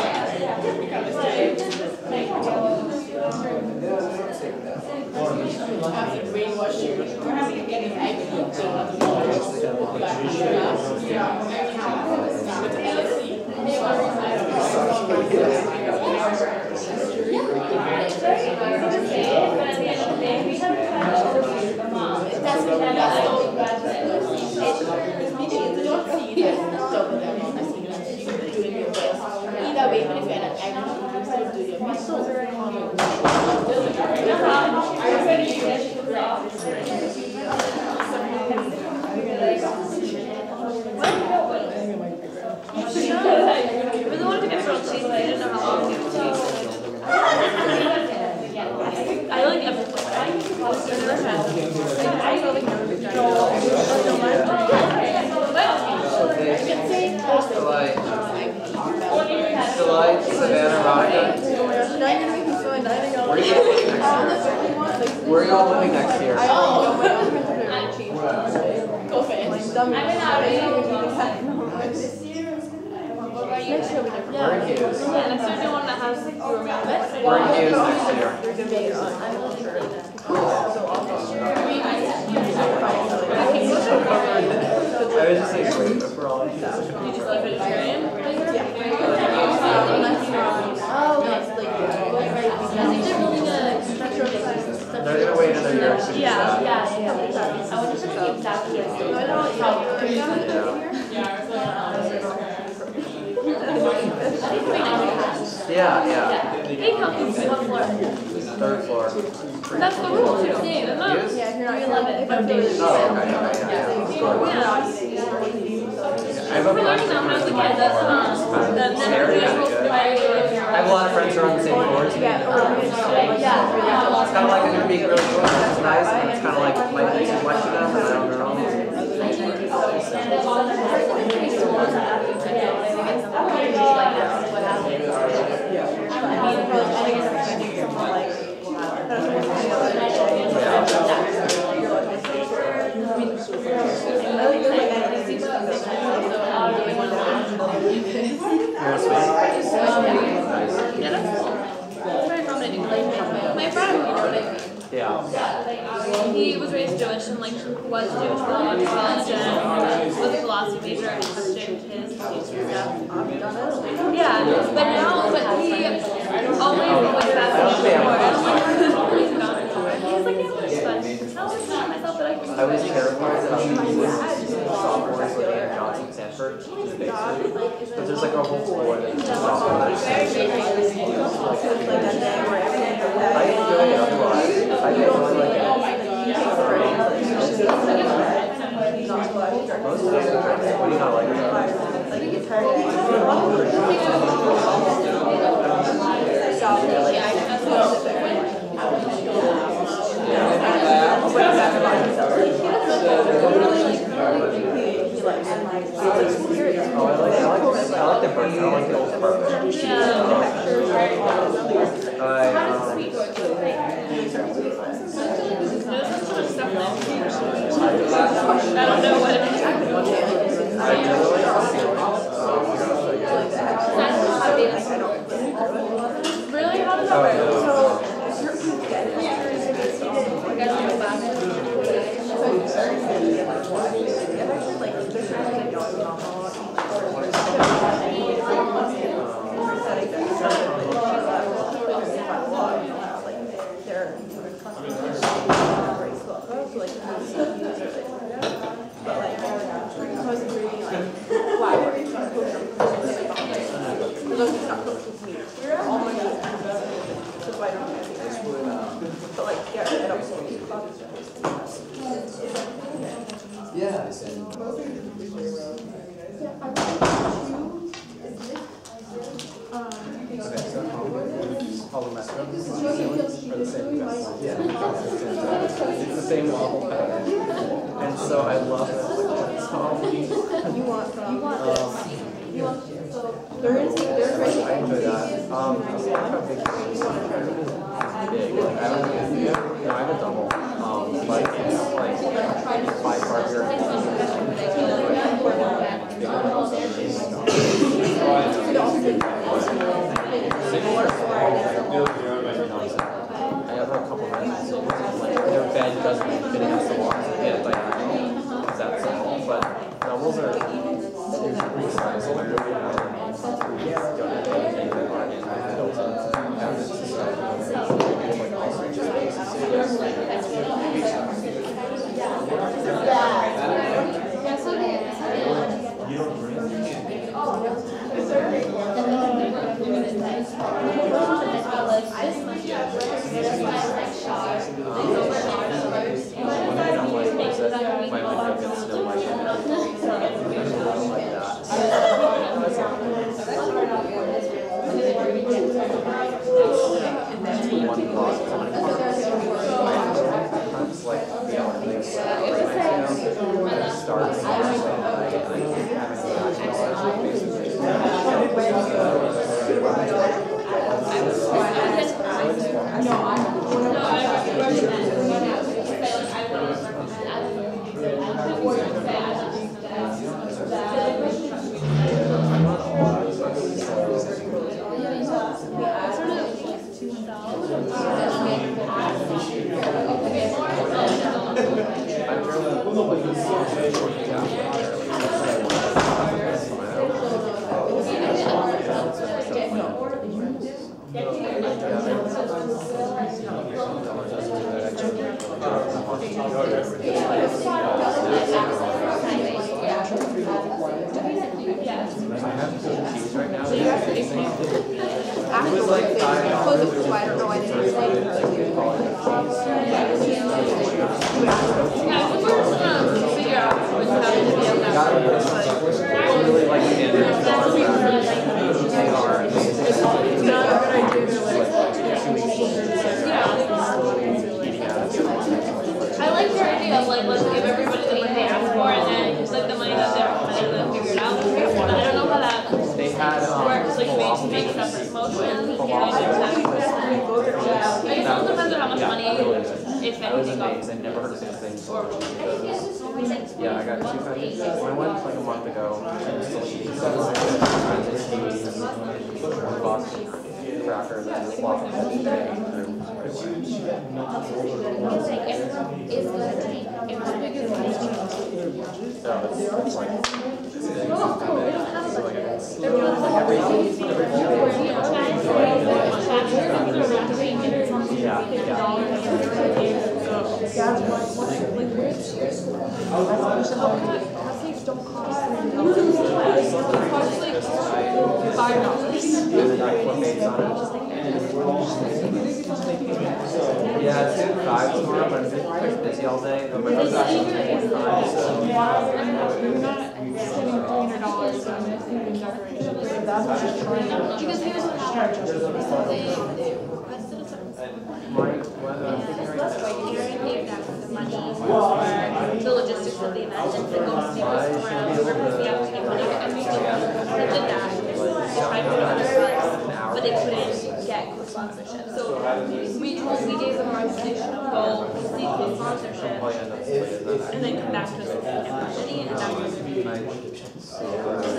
Have to brainwash you. We're having to get an IV Either way, even if you're not active, you still do your best. I really wanted to get grilled cheese, but I didn't know how long it would take. I like everything. I never had. I feel like Delight, Savannah, Monica. Where are y'all living next year? Go fast. I'm in We're in Hughes. Yeah, next year, do you want to have We're in Hughes next year. I was just like, wait, but for all of you. Did you sleep at Australian? Oh, I wonder if it's exactly Yeah. He comes to one floor. Third floor. That's the rule too. Yeah, the most. Yes? Yeah, if you're not 11. We're learning now how to get I have a lot of friends who are on the same floor as me. It's kind of like I'm going to be really close, it's nice, and it's kind of like might be too much for them, and I don't know. My friend, Yeah. he was raised Jewish and like was Jewish for a long college and was a philosophy major and questioned his teacher's death. Yeah, but now, but he always went back to before. He's gone. He's like, yeah, but I myself that I was terrified about these sophomores living in Johnson, Sanford, in the basement. But there's like a whole floor that's just sophomores. I enjoy it otherwise. I get really like it. Most of the time, what do you not like about it? I like the bird. I don't like the old bird. I don't know what really? How does that work? Yeah. It's the same wobble pattern. And so I love it. I enjoy that. I'm a big big. Like, I have a double. Like 5 partner. I have a couple friends. Their bed doesn't fit against the wall. Yeah, like that's simple. But doubles are pretty sizable. keys right now. So you have to pay It was like $5. Close it, which is why I don't know why they didn't say. Figure out what's happening to be able to Really like standard dollars. They are amazing. it's not a good idea to like I like your idea of like, let's give everybody the money they ask for and then just like the money that they're planning to figure it out. But I don't know how that They had works, like make separate motions. I guess it all depends on how much money, if I was anything, amazed. I never heard of such things. Yeah, I got 2 packages. When I went like a month ago, I was still eating one box of crackers and just walking Yeah, it's good 5 tomorrow, but I'm pretty busy all day. My brother's actually taking 5, so you're not spending $300 on Thanksgiving decorations. Like that's what you're trying to. because here's what happened. They requested a certain the logistics of the event and to go see what's going on. We were going to be able to get money and we did that. They tried for others, but they couldn't get sponsorship. So we gave them a recommendation of go seek the sponsorship and then come back to us and get money and back to us. So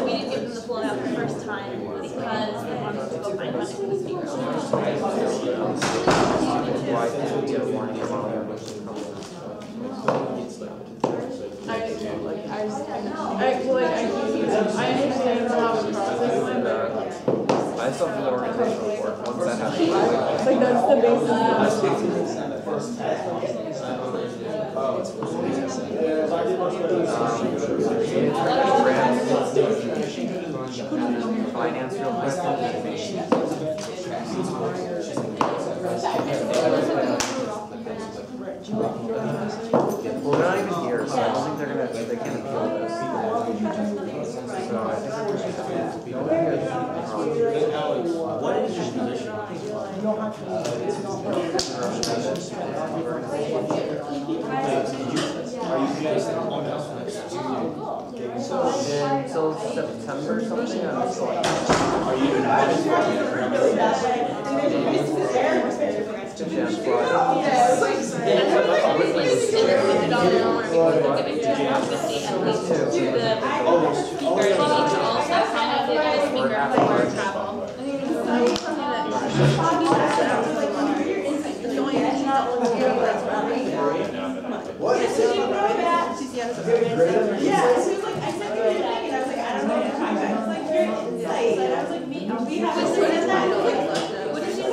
we didn't give them the full amount the first time because they wanted us to go find money for the speakers. why can't we get a warning from all our I understand how the process went. I still do the organizational work once that happens. Like that's the basis Finance real quick. Well, they're not even here, so I don't think they're gonna. They can't appeal this. So I think they're just what is your position? Are you guys on else until September something? I'm just like, are you What? Yeah, she was like, I sent you a thing, and I was like, I don't know if I was like, you're insane. And I was like, we have a certain that. What did she say?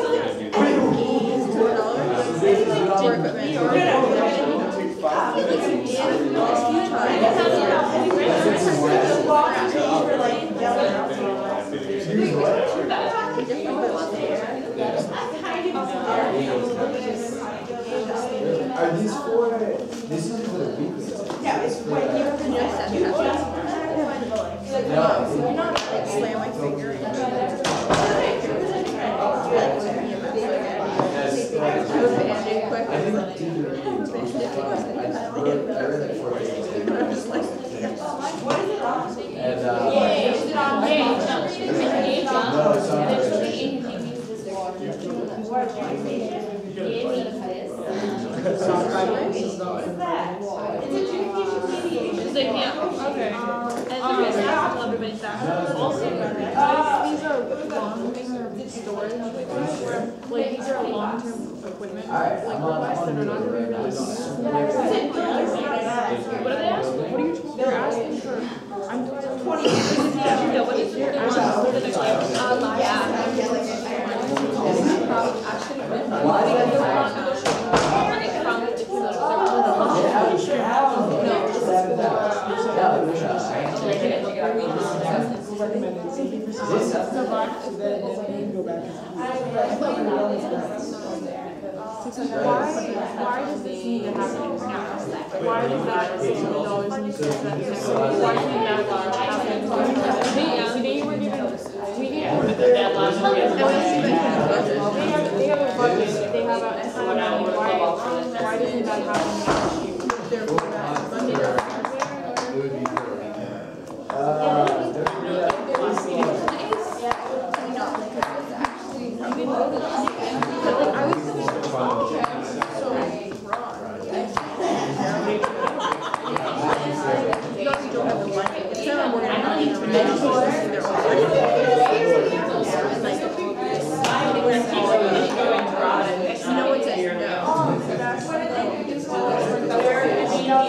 Are these for, this is for the weekly? Yeah, it's when you're not slam my finger They can't. Okay. And the reason I have everybody back also these are long-term storage requests, where, like, these are long-term equipment, like, requests that are not gonna be released. What are they asking? What are you, they're asking for, I'm doing 20 years. Yeah, what is They're it? asking for the Actually, Why does this need to happen now? Why does that $600 need to be spent now? Why can't that happen? They were given, we gave them the deadline. They have a budget, they have a timeline. Why doesn't that happen next year?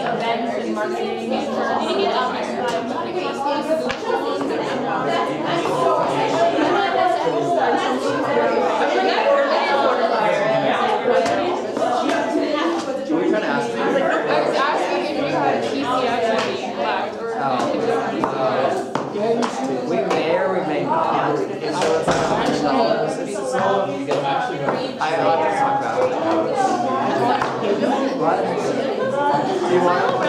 Events and marketing We may or we may not. So it's like $100. I like to talk about it. What? Do you want it for?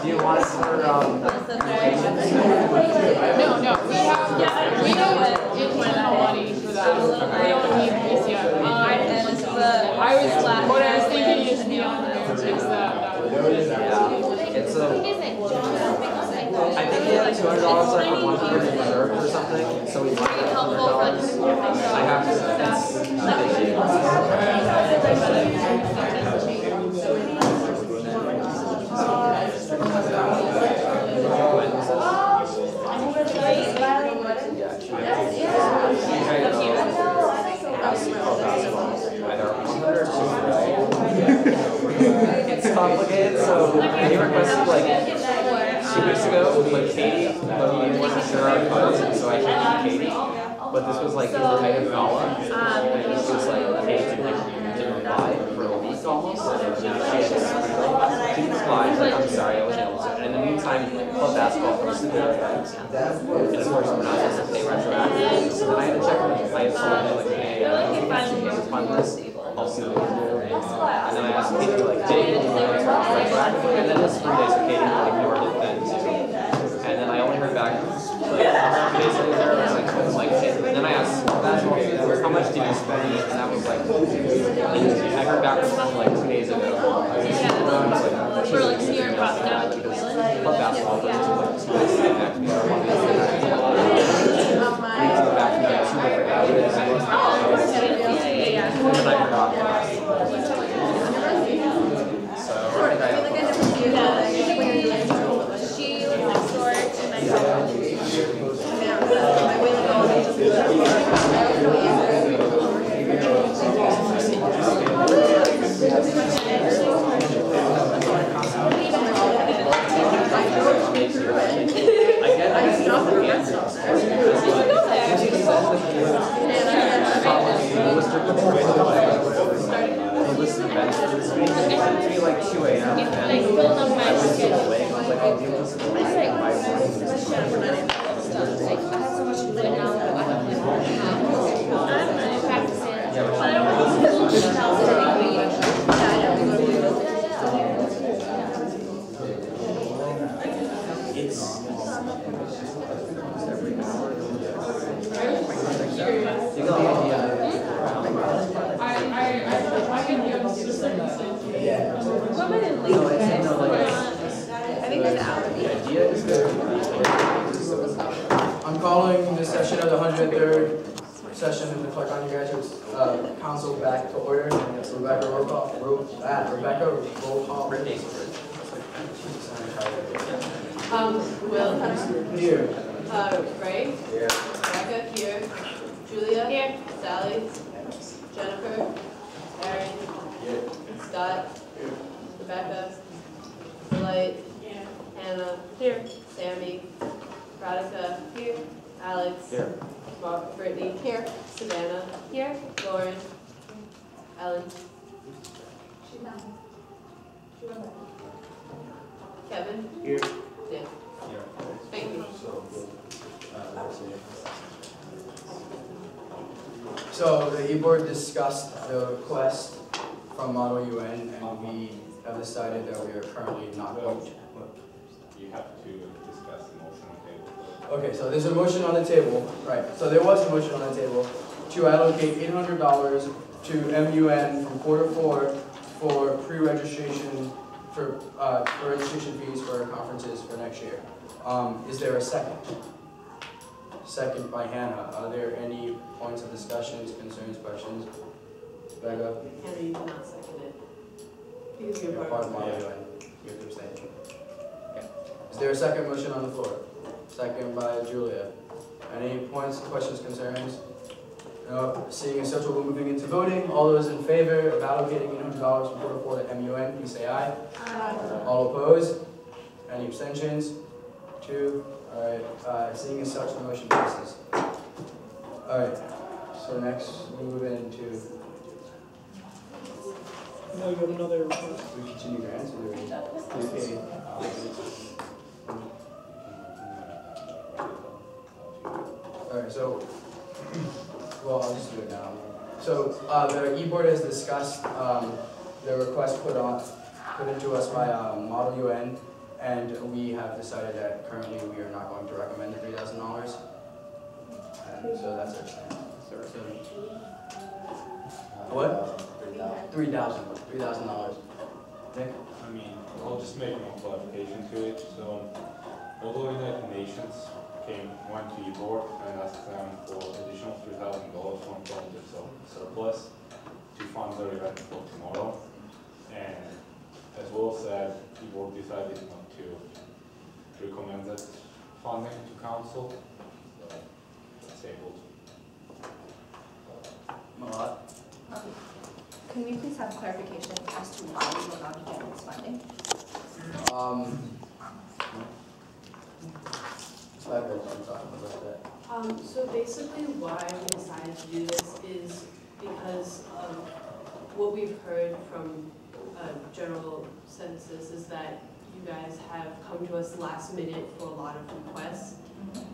Do you want it for No, we don't internal money for that. We don't need PCF. What I was thinking is beyond there, is that. It's a. I think he had $200 like with 100 reserved or something, so we might have $100. I have to say, it's complicated, so he requested like 2 weeks ago, like Katie, but we weren't sure our funds, so I can't do Katie. But this was like the height of gala, and she was like, Katie didn't reply for a week almost. She didn't reply, she's like, I'm sorry, I wasn't able to. And in the meantime, club basketball posted their events. And of course, we're not supposed to pay retroactive. So then I had to check with the flight someone like, hey, it's fund this, I'll see what we can do. And then I asked Katie, like, Jake, do you want to retroactive? And then it was 3 days, so Katie ignored it then too. And then I only heard back like 3 days later, and I told him like, hey, and then I asked, how much did you spend? And that was like, I heard back from him like 2 days ago. For like New York Moscow. Club basketball for like 2 days to get back to me. We need to go back to like 2 different hours. And then I forgot. So I think I have She lives next door to my home. like 2 a.m. and I was still awake. I was like, I'll deal with this until 5 morning. I'm calling this session of the 103rd session of the Clark County Graduates Council back to order. Rebecca, roll call. Rebecca, roll call. Will. Here. Ray. Here. Rebecca, here. Julia. Here. Sally. Jennifer. Erin. Here. Scott. Here. Rebecca. Light. Hannah. Here. Sammy. Radhika. Here. Alex. Here. Brittany. Here. Savannah. Here. Lauren. Ellen. Kevin. Here. Dan. Thank you. So the e-board discussed the request from Model UN, and we have decided that we are currently not going to. You have to discuss the motion on the table. Okay, so there's a motion on the table, right? So there was a motion on the table to allocate $800 to MUN from Q4 for pre-registration for registration fees for conferences for next year. Is there a second? Second by Hannah. Are there any points of discussions, concerns, questions? Becca? Hannah, you did not second it. Because You're part of Model UN. You have to abstain. Okay. Is there a second motion on the floor? Second by Julia. Any points, questions, concerns? No. Seeing as such, we'll be moving into voting. All those in favor of allocating $800 from Q4 to MUN, please say aye. Aye. All opposed? Any abstentions? 2. All right. Seeing as such, the motion passes. All right. So next, we move into. No, you have another request. We continue grants or okay. All right. So, well, I'll just do it now. So the e-board has discussed the request put into us by Model UN. And we have decided that currently we are not going to recommend the $3,000. And so that's it. What? $3,000. Nick? I mean, I'll just make one clarification to it. So, although United Nations went to e-board and asked them for additional $3,000 from their surplus to fund their event for tomorrow, and as well said, e-board decided not to recommend that funding to council, so it's tabled. Can we please have clarification as to why we will not be getting this funding? So basically why we decided to do this is because of what we've heard from general census is that you guys have come to us last minute for a lot of requests.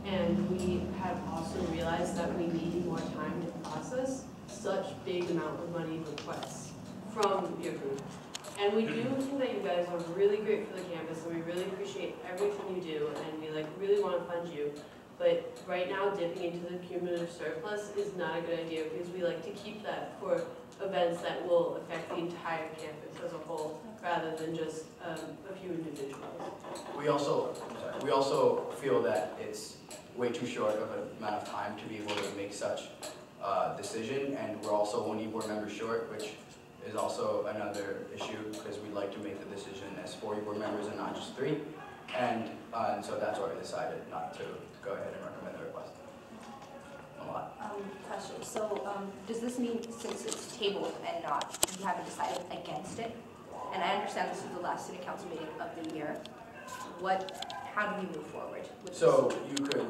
And we have also realized that we need more time to process such big amount of money requests from your group. And we do think that you guys are really great for the campus, and we really appreciate everything you do, and we really want to fund you. But right now, dipping into the cumulative surplus is not a good idea, because we like to keep that for events that will affect the entire campus as a whole, rather than just a few individuals. We also feel that it's way too short of an amount of time to be able to make such a decision, and we're also one e-board member short, which is also another issue, because we'd like to make the decision as 4 e-board members and not just 3. And so that's why we decided not to go ahead and recommend the request. A lot. Question. So does this mean since it's tabled and not, you haven't decided against it? And I understand this is the last city council meeting of the year. How do we move forward with so this? You could,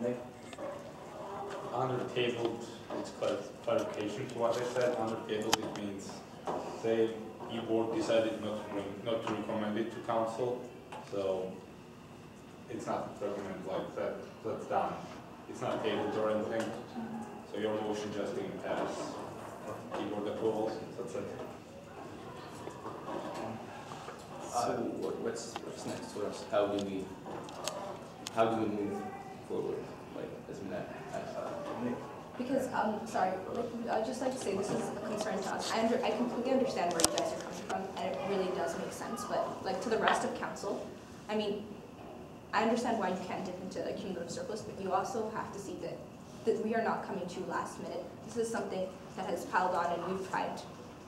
Nick? Under tabled, it's clarification to what I said. Under tabled, it means, say, e-board decided not to recommend it to council, so it's not recommended like that. That's done. It's not tabled or anything. So your motion just didn't pass e-board approval. That's it. So what's next for us? How do we move forward? Like as in that. Because, sorry, I'd just like to say this is a concern to us. I completely understand where you guys are coming from, and it really does make sense, but like to the rest of council, I mean, I understand why you can't dip into a cumulative surplus, but you also have to see that we are not coming to you last minute. This is something that has piled on, and we've tried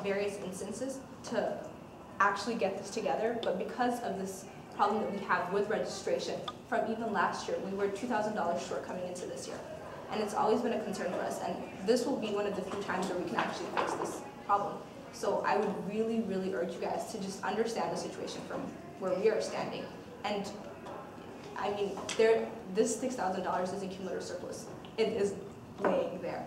various instances to actually get this together, but because of this problem that we have with registration, from even last year, we were $2,000 short coming into this year. And it's always been a concern for us, and this will be one of the few times where we can actually fix this problem. So I would really, really urge you guys to just understand the situation from where we are standing. And I mean, this $6,000 is a cumulative surplus. It is laying there.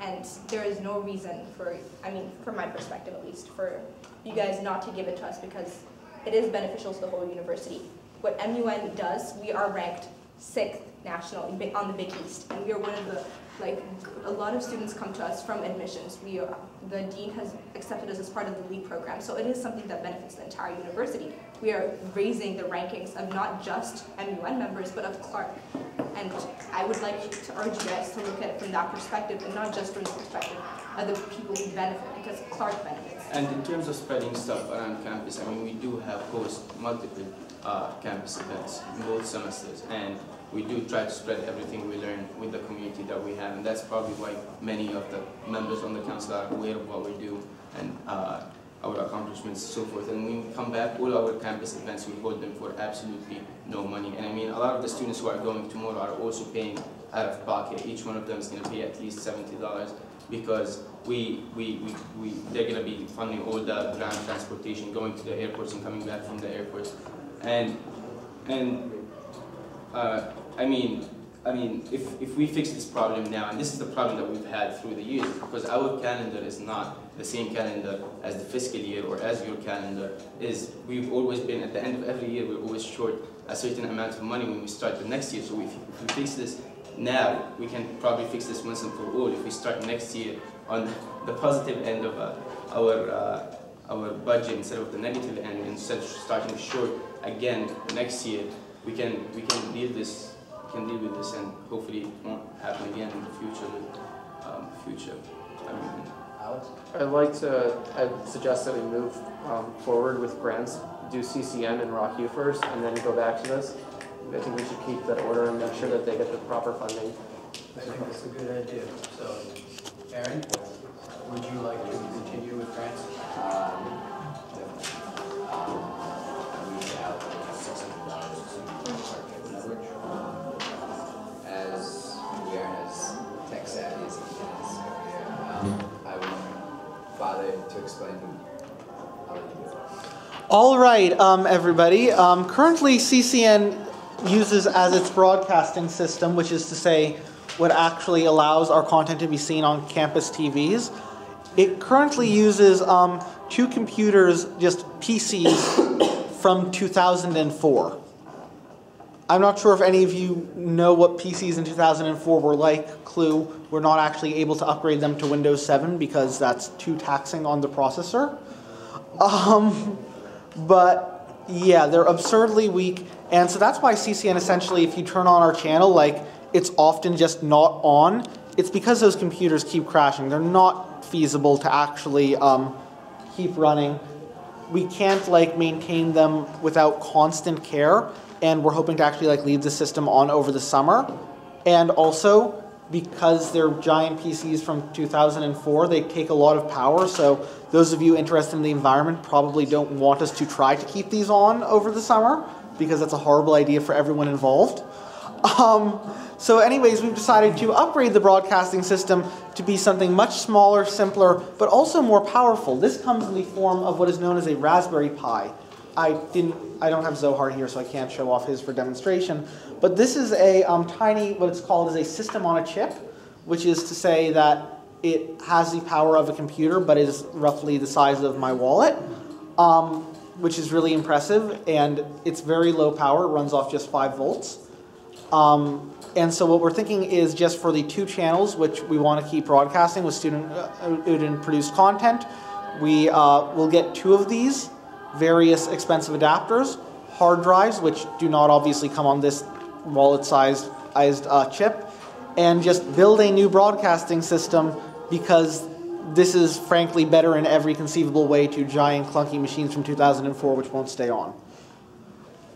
And there is no reason for, I mean, from my perspective at least, for you guys not to give it to us, because it is beneficial to the whole university. What MUN does, we are ranked 6th national on the Big East, and we are one of the like a lot of students come to us from admissions. The dean has accepted us as part of the LEAP program, so it is something that benefits the entire university. We are raising the rankings of not just MUN members, but of Clark. And I would like to urge you guys to look at it from that perspective, and not just from the perspective of the people who benefit, because Clark benefits. And in terms of spreading stuff around campus, I mean, we do have multiple campus events in both semesters, and we do try to spread everything we learn with the community that we have, and that's probably why many of the members on the council are aware of what we do and our accomplishments and so forth. And when we come back, all our campus events, we hold them for absolutely no money. And I mean, a lot of the students who are going tomorrow are also paying out of pocket. Each one of them is going to pay at least $70 because they're going to be funding all the ground transportation, going to the airports and coming back from the airports. I mean, if we fix this problem now, and this is the problem that we've had through the years, because our calendar is not the same calendar as the fiscal year or as your calendar is. We've always been, at the end of every year, we're always short a certain amount of money when we start the next year. So if we fix this now, we can probably fix this once and for all. If we start next year on the positive end of our budget instead of the negative end, instead of starting short again next year, we can deal with this, and hopefully it won't happen again in the future. I'd suggest that we move forward with grants, do CCN and Rock U first, and then go back to this. I think we should keep that order and make sure that they get the proper funding. I think that's a good idea. So, Aaron, would you like to continue with grants? As we are as tech savvy as he is, I won't bother to explain how to do it. All right, everybody. Currently, CCN uses as its broadcasting system, which is to say what actually allows our content to be seen on campus TVs. It currently uses 2 computers, just PCs, from 2004. I'm not sure if any of you know what PCs in 2004 were like. Clue, we're not actually able to upgrade them to Windows 7 because that's too taxing on the processor. But yeah, they're absurdly weak. And so that's why CCN essentially, if you turn on our channel, like it's often just not on. It's because those computers keep crashing. They're not feasible to actually keep running. We can't maintain them without constant care. And we're hoping to actually leave the system on over the summer. And also, because they're giant PCs from 2004, they take a lot of power. So those of you interested in the environment probably don't want us to try to keep these on over the summer, because that's a horrible idea for everyone involved. So anyways, we've decided to upgrade the broadcasting system to be something much smaller, simpler, but also more powerful. This comes in the form of what is known as a Raspberry Pi. I don't have Zohar here, so I can't show off his for demonstration. But this is a tiny, what it's called is a system on a chip, which is to say that it has the power of a computer, but is roughly the size of my wallet, which is really impressive. And it's very low power, it runs off just 5 volts. And so what we're thinking is just for the 2 channels, which we want to keep broadcasting with student-produced content, we will get 2 of these various expensive adapters, hard drives, which do not obviously come on this wallet-sized chip, and just build a new broadcasting system, because this is frankly better in every conceivable way to giant clunky machines from 2004 which won't stay on.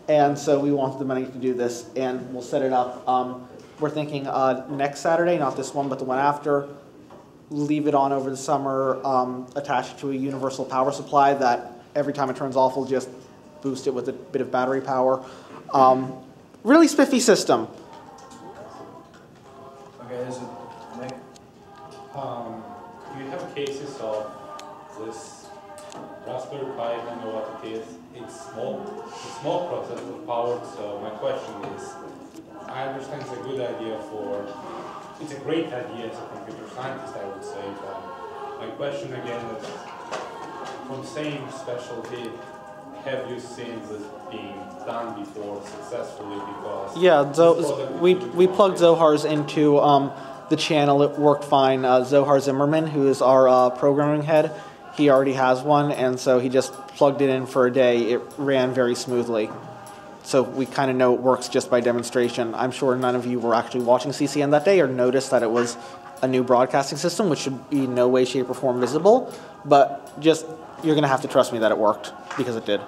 And so we wanted the money to do this, and we'll set it up. We're thinking next Saturday, not this one, but the one after. Leave it on over the summer, attach it to a universal power supply that every time it turns off, we'll just boost it with a bit of battery power. Really spiffy system. Okay, there's a Nick. Do you have cases of this Raspberry Pi? I don't know what it is. It's small processor powered. So my question is, I understand it's a good idea it's a great idea as a computer scientist, I would say. But my question again is, from same specialty, have you seen this being done before successfully? Because yeah, we plugged Zohars into the channel, it worked fine. Zohar Zimmerman, who is our programming head, he already has one, and so he just plugged it in for a day. It ran very smoothly. So we kind of know it works just by demonstration. I'm sure none of you were actually watching CCN that day or noticed that it was a new broadcasting system, which should be in no way, shape, or form visible. But just, you're going to have to trust me that it worked, because it did.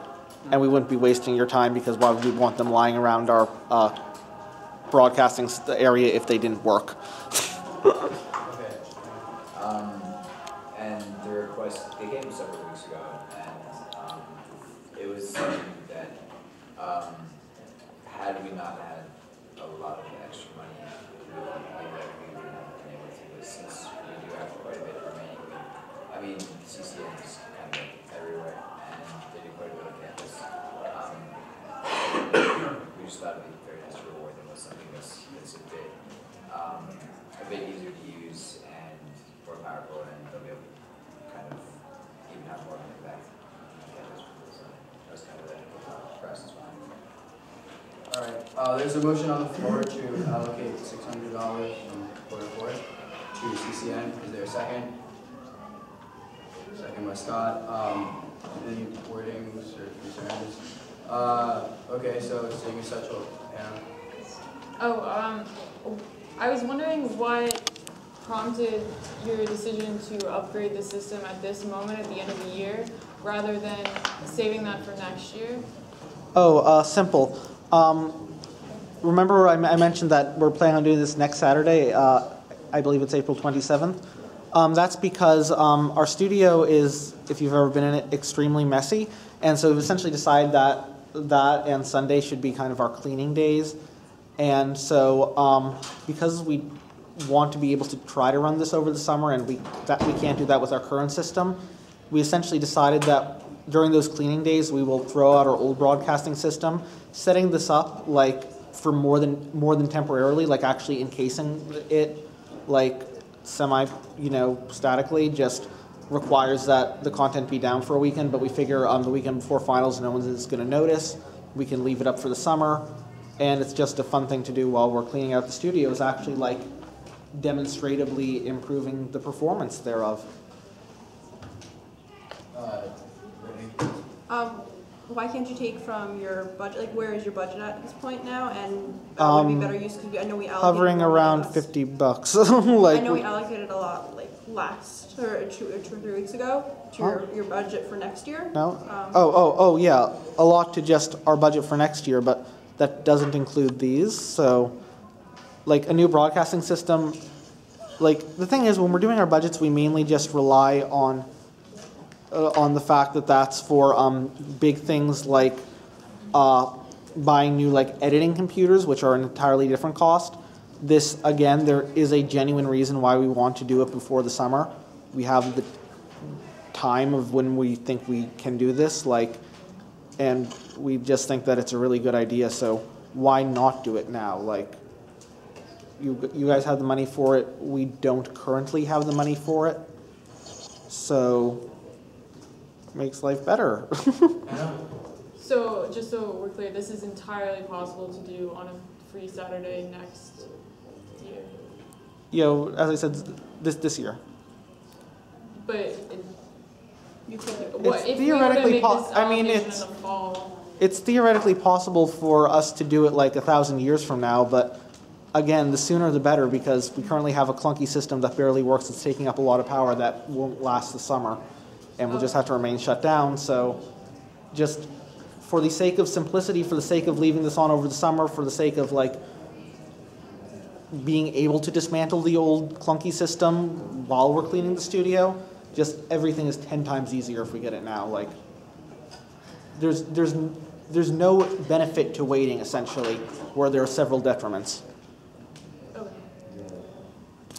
And we wouldn't be wasting your time, because why would we want them lying around our broadcasting area if they didn't work? Okay. And the request, they came several weeks ago, and it was something that had we not had a lot of extra money, we would have been able to, but since we do have quite a bit remaining, I mean, CCN is kind of everywhere, and they do quite a bit on campus. We just thought it'd be very nice to reward them with something that's a bit easier to use and more powerful, and they'll be able to kind of even have more of an impact on campus. So that's kind of the process behind it. All right, there's a motion on the floor to allocate $600 from quarter four to CCN. Is there a second? Second by Scott. Any wordings or concerns? Okay, so seeing as such, Anna. I was wondering what prompted your decision to upgrade the system at this moment, at the end of the year, rather than saving that for next year? Simple. Remember I mentioned that we're planning on doing this next Saturday. I believe it's April 27th. That's because our studio is, if you've ever been in it, extremely messy. And so we've essentially decided that and Sunday should be kind of our cleaning days. And so because we want to be able to try to run this over the summer, and we can't do that with our current system, we essentially decided that during those cleaning days we will throw out our old broadcasting system, setting this up like for more than temporarily, like actually encasing it like semi, statically, just requires that the content be down for a weekend. But we figure the weekend before finals, no one's going to notice. We can leave it up for the summer, and it's just a fun thing to do while we're cleaning out the studio, is actually like demonstratively improving the performance thereof. Why can't you take from your budget? Like, where is your budget at this point now? And would be better use, because I know we allocated hovering around $50. Like, I know we allocated a lot, like last or two or 3 weeks ago to your budget for next year. No. Yeah, a lot to just our budget for next year, but that doesn't include these. So, like a new broadcasting system. Like the thing is, when we're doing our budgets, we mainly just rely on the fact that that's for big things like buying new like editing computers, which are an entirely different cost. This, again, there is a genuine reason why we want to do it before the summer. We have the time of when we think we can do this, and we just think that it's a really good idea, so why not do it now? Like, you guys have the money for it. We don't currently have the money for it, so makes life better. So, just so we're clear, this is entirely possible to do on a free Saturday next year? As I said, this year. But you could do what if we were to make this allocation in the fall? It's theoretically possible for us to do it like 1,000 years from now, but again, the sooner the better, because we currently have a clunky system that barely works. It's taking up a lot of power that won't last the summer, and we'll just have to remain shut down. So just for the sake of simplicity, for the sake of leaving this on over the summer, for the sake of like being able to dismantle the old clunky system while we're cleaning the studio, just everything is 10 times easier if we get it now. Like there's no benefit to waiting, essentially, where there are several detriments.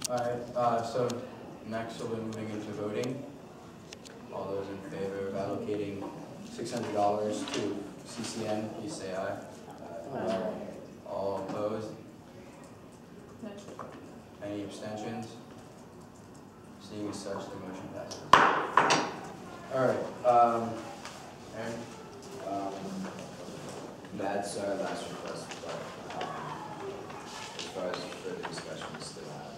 All right, so next we'll be moving into voting. All those in favor of allocating $600 to CCN, please say aye. Aye. All opposed? Any abstentions? Seeing as such, the motion passes. All right, Aaron? That's our last request, but as far as further discussion, we still have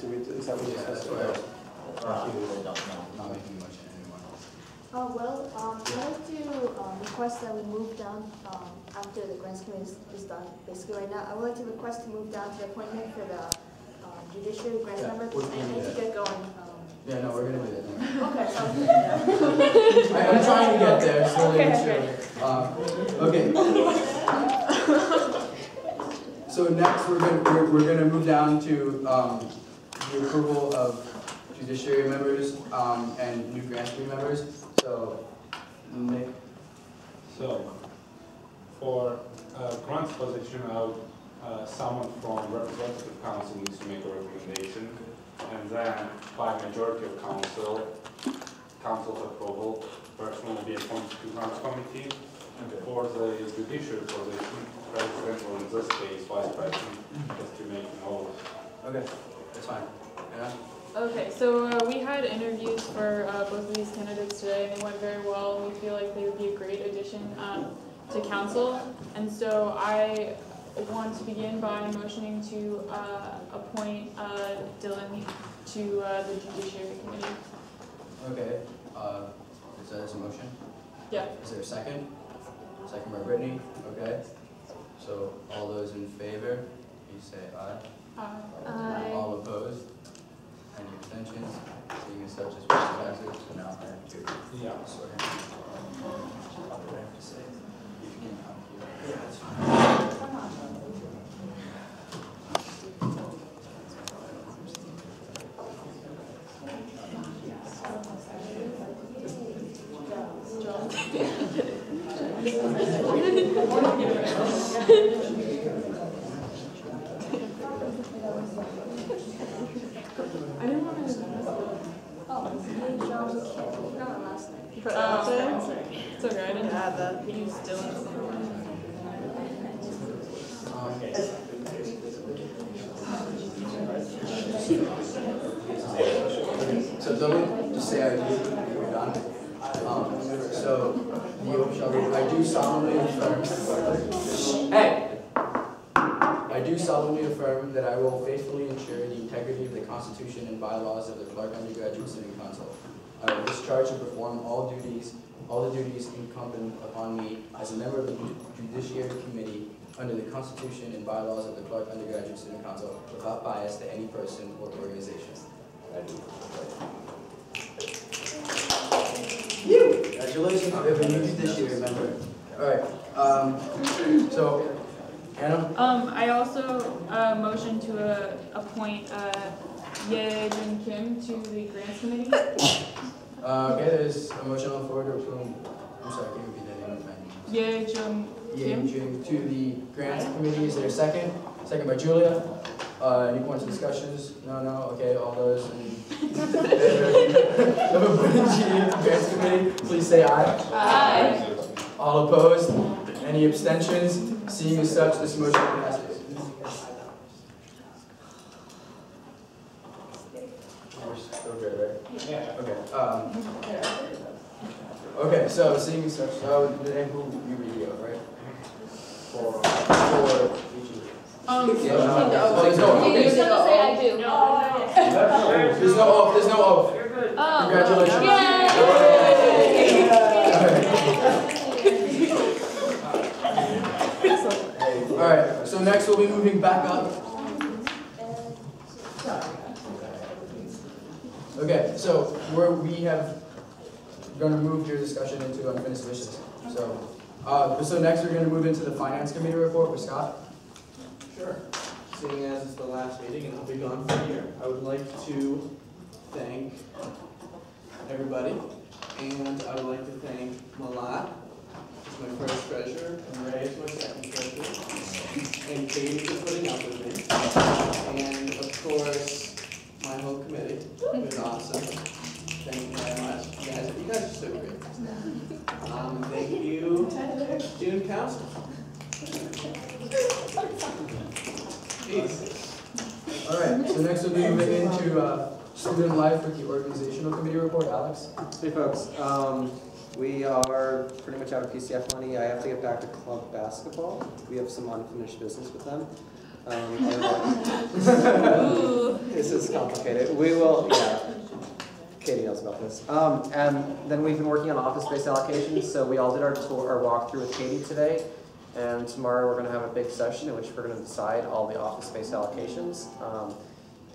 Is that what you discussed? Not making much anymore. Well, I'd like to request that we move down after the grants committee is done. Basically, right now, I would like to request to move down to the appointment for the judiciary grant member. I need to get going. Yeah, no, we're gonna do that. Okay, sounds good. I'm trying to get there slowly Okay, and surely. Okay. So next, we're gonna move down to the approval of judiciary members and new grant committee members. So, Nick. So, for grants position, someone from representative council needs to make a recommendation, and then by majority of council's approval, person will be appointed to grants committee. And for the judiciary position, president, or in this case, vice president, has to make an oath. Okay, that's fine. Yeah. Okay, so we had interviews for both of these candidates today, and they went very well. We feel like they would be a great addition to council, and so I want to begin by motioning to appoint Dylan to the Judiciary Committee. Okay, is that a motion? Yeah. Is there a second? Second by Brittany, okay. So all those in favor, please say aye. Aye. All opposed? Any abstentions? Seeing as such as motion passes, so now I have to swear in. What do I have to say? You can come here. Yeah, that's fine. I didn't want to. It's okay, I didn't add that. We used Dylan's name. So Dylan, just say I do, we're done. So the oath shall read, I do solemnly affirm. Hey! I do solemnly affirm that I will faithfully ensure the integrity of the Constitution and bylaws of the Clark Undergraduate Student Council. I will discharge and perform all the duties incumbent upon me as a member of the Judiciary Committee under the Constitution and bylaws of the Clark Undergraduate Student Council without bias to any person or organization. I do. Congratulations, we have a new judiciary member. All right, so Anna? I also motion to appoint Ye Jun Kim to the grants committee. Okay, there's a motion on the floor to approve. I'm sorry, can you repeat that name of my name? Ye Jun Ye Kim. Jun to the grants committee. Is there a second? Second by Julia. Any points of discussions? No. Okay, all those in favor of appointing grants committee, please say aye. Aye. All opposed? Any abstentions? Seeing as such, this motion passes. We're still good, right? Yeah. Okay. Okay, so seeing as such, the name who you read the oath, right? For each of you. There's no oath. You're gonna say I do. There's no oath. There's no oath. Congratulations. All right. So next we'll be moving back up. Okay. So we have going to move your discussion into unfinished business. So next we're going to move into the finance committee report with Scott. Sure. Seeing as it's the last meeting and I'll be gone for a year, I would like to thank everybody, and I would like to thank Malat, who's my first treasurer, and Ray is my second treasurer, and Katie for putting up with me, and of course, my whole committee, who's awesome. Thank you very much. You guys are so great. Thank you, student council. All right, so next we'll be moving into student life with the organizational committee report. Alex? Hey folks, we are pretty much out of PCF money. I have to get back to club basketball. We have some unfinished business with them. This is complicated. We will, yeah. Katie knows about this. And then we've been working on office space allocations. So we all did our tour, our walkthrough with Katie today. And tomorrow we're going to have a big session in which we're going to decide all the office space allocations.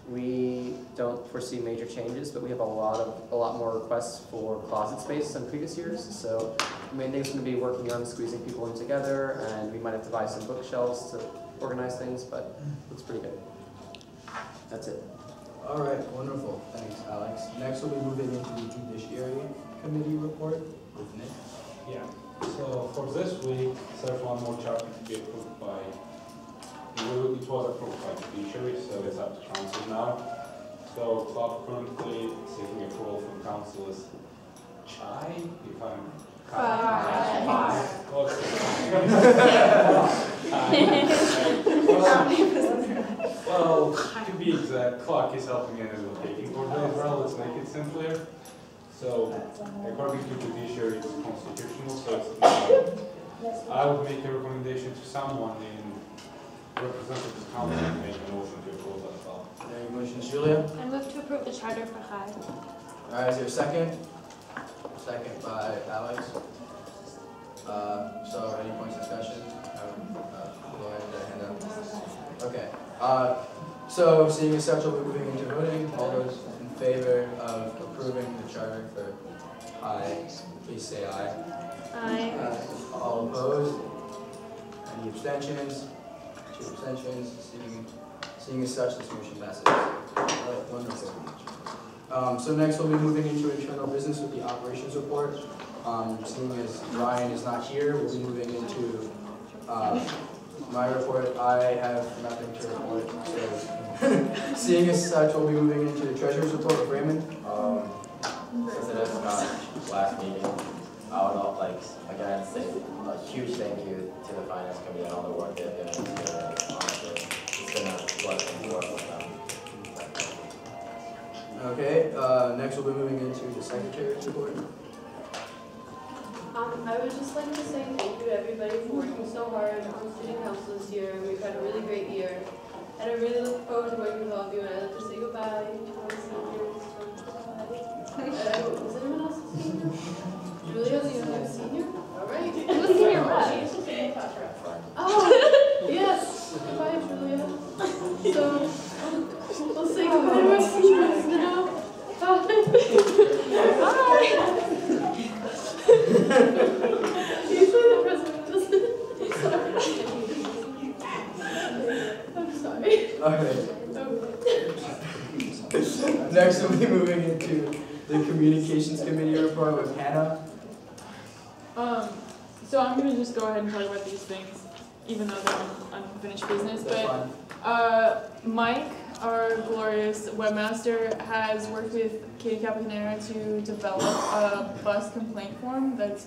We don't foresee major changes, but we have a lot more requests for closet space than previous years. So the main thing is going to be working on squeezing people in together, and we might have to buy some bookshelves to organize things, but it's pretty good. That's it. All right, wonderful. Thanks, Alex. Next, we'll be moving into the Judiciary Committee report with Nick. Yeah. So for this week, there's one more charter to be approved by. It was approved by the judiciary, so it's up to council now. So club currently seeking approval from council is Chai, if I'm well, to be exact, clock is helping in as well taking for as well. Let's make it simpler. So according to judiciary, it's constitutional. So it's, I would make a recommendation to someone in representative council to make a motion to approve that as well. Any motions, Julia? I move to approve the charter for Chai. All right, is there a second? Second by Alex. So any points of discussion? Go ahead and hand up. Okay. So seeing as such, we'll be moving into voting. All those in favor of approving the charter for Chai, please say aye. Aye. All opposed? Any abstentions? 2 abstentions. Seeing as such, this motion passes. All right, wonderful. So next we'll be moving into internal business with the operations report. Seeing as Ryan is not here, we'll be moving into my report. I have nothing to report. So seeing as such, we'll be moving into the treasurer's report with Raymond. Since it is not last meeting, I would like again say a huge thank you to the finance committee and all the work they've done together. Honestly, it's been a blessing to work with them. Okay, next we'll be moving into the secretary's report. I would just like to say thank you to everybody for working so hard on student council this year. We've had a really great year, and I really look forward to working with all of you, and I'd like to say goodbye to all the seniors. Is anyone else a senior? Julia, are you a senior? All right. Who's senior what? Oh, yes. Goodbye, Julia. So, we'll say goodbye to our seniors now. Bye. Usually the president doesn't. I'm sorry. Okay. Next we'll be moving into the communications committee report with Hannah. So I'm gonna just go ahead and talk about these things, even though they're unfinished business. That's but Mike, our glorious webmaster, has worked with Katie Capitanera to develop a bus complaint form that's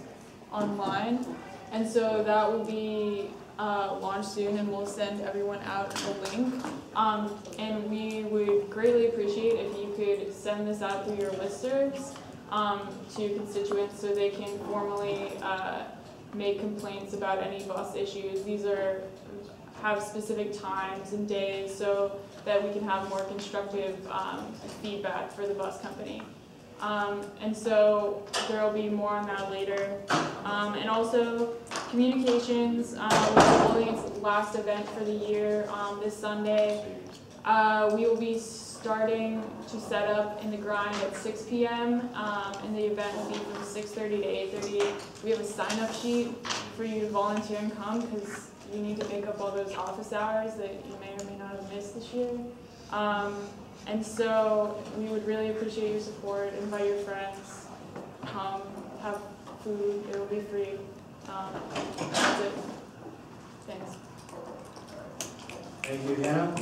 online, and so that will be launched soon, and we'll send everyone out the link. And we would greatly appreciate if you could send this out through your listservs to constituents so they can formally make complaints about any bus issues. These have specific times and days so that we can have more constructive feedback for the bus company. And so there will be more on that later. And also communications, we're holding its last event for the year this Sunday. We will be starting to set up in the grind at 6 p.m. And the event will be from 6:30 to 8:30. We have a sign-up sheet for you to volunteer and come because you need to make up all those office hours that you may or may not have missed this year. And so we would really appreciate your support. Invite your friends. Come, have food. It will be free. That's it. Thanks. Thank you, Hannah.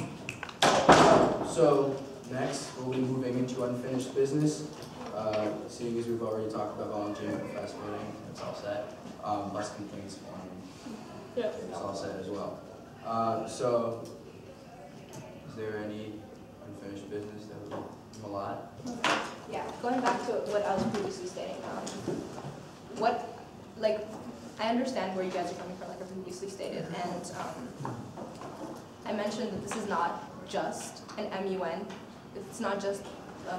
So next, we'll be moving into unfinished business. Seeing as we've already talked about volunteering at the fast meeting, it's all set. Bus complaints form, it's all set as well. So, is there any unfinished business that would be a lot? Yeah, going back to what I was previously stating, I understand where you guys are coming from, like I previously stated, and I mentioned that this is not just an MUN. It's not just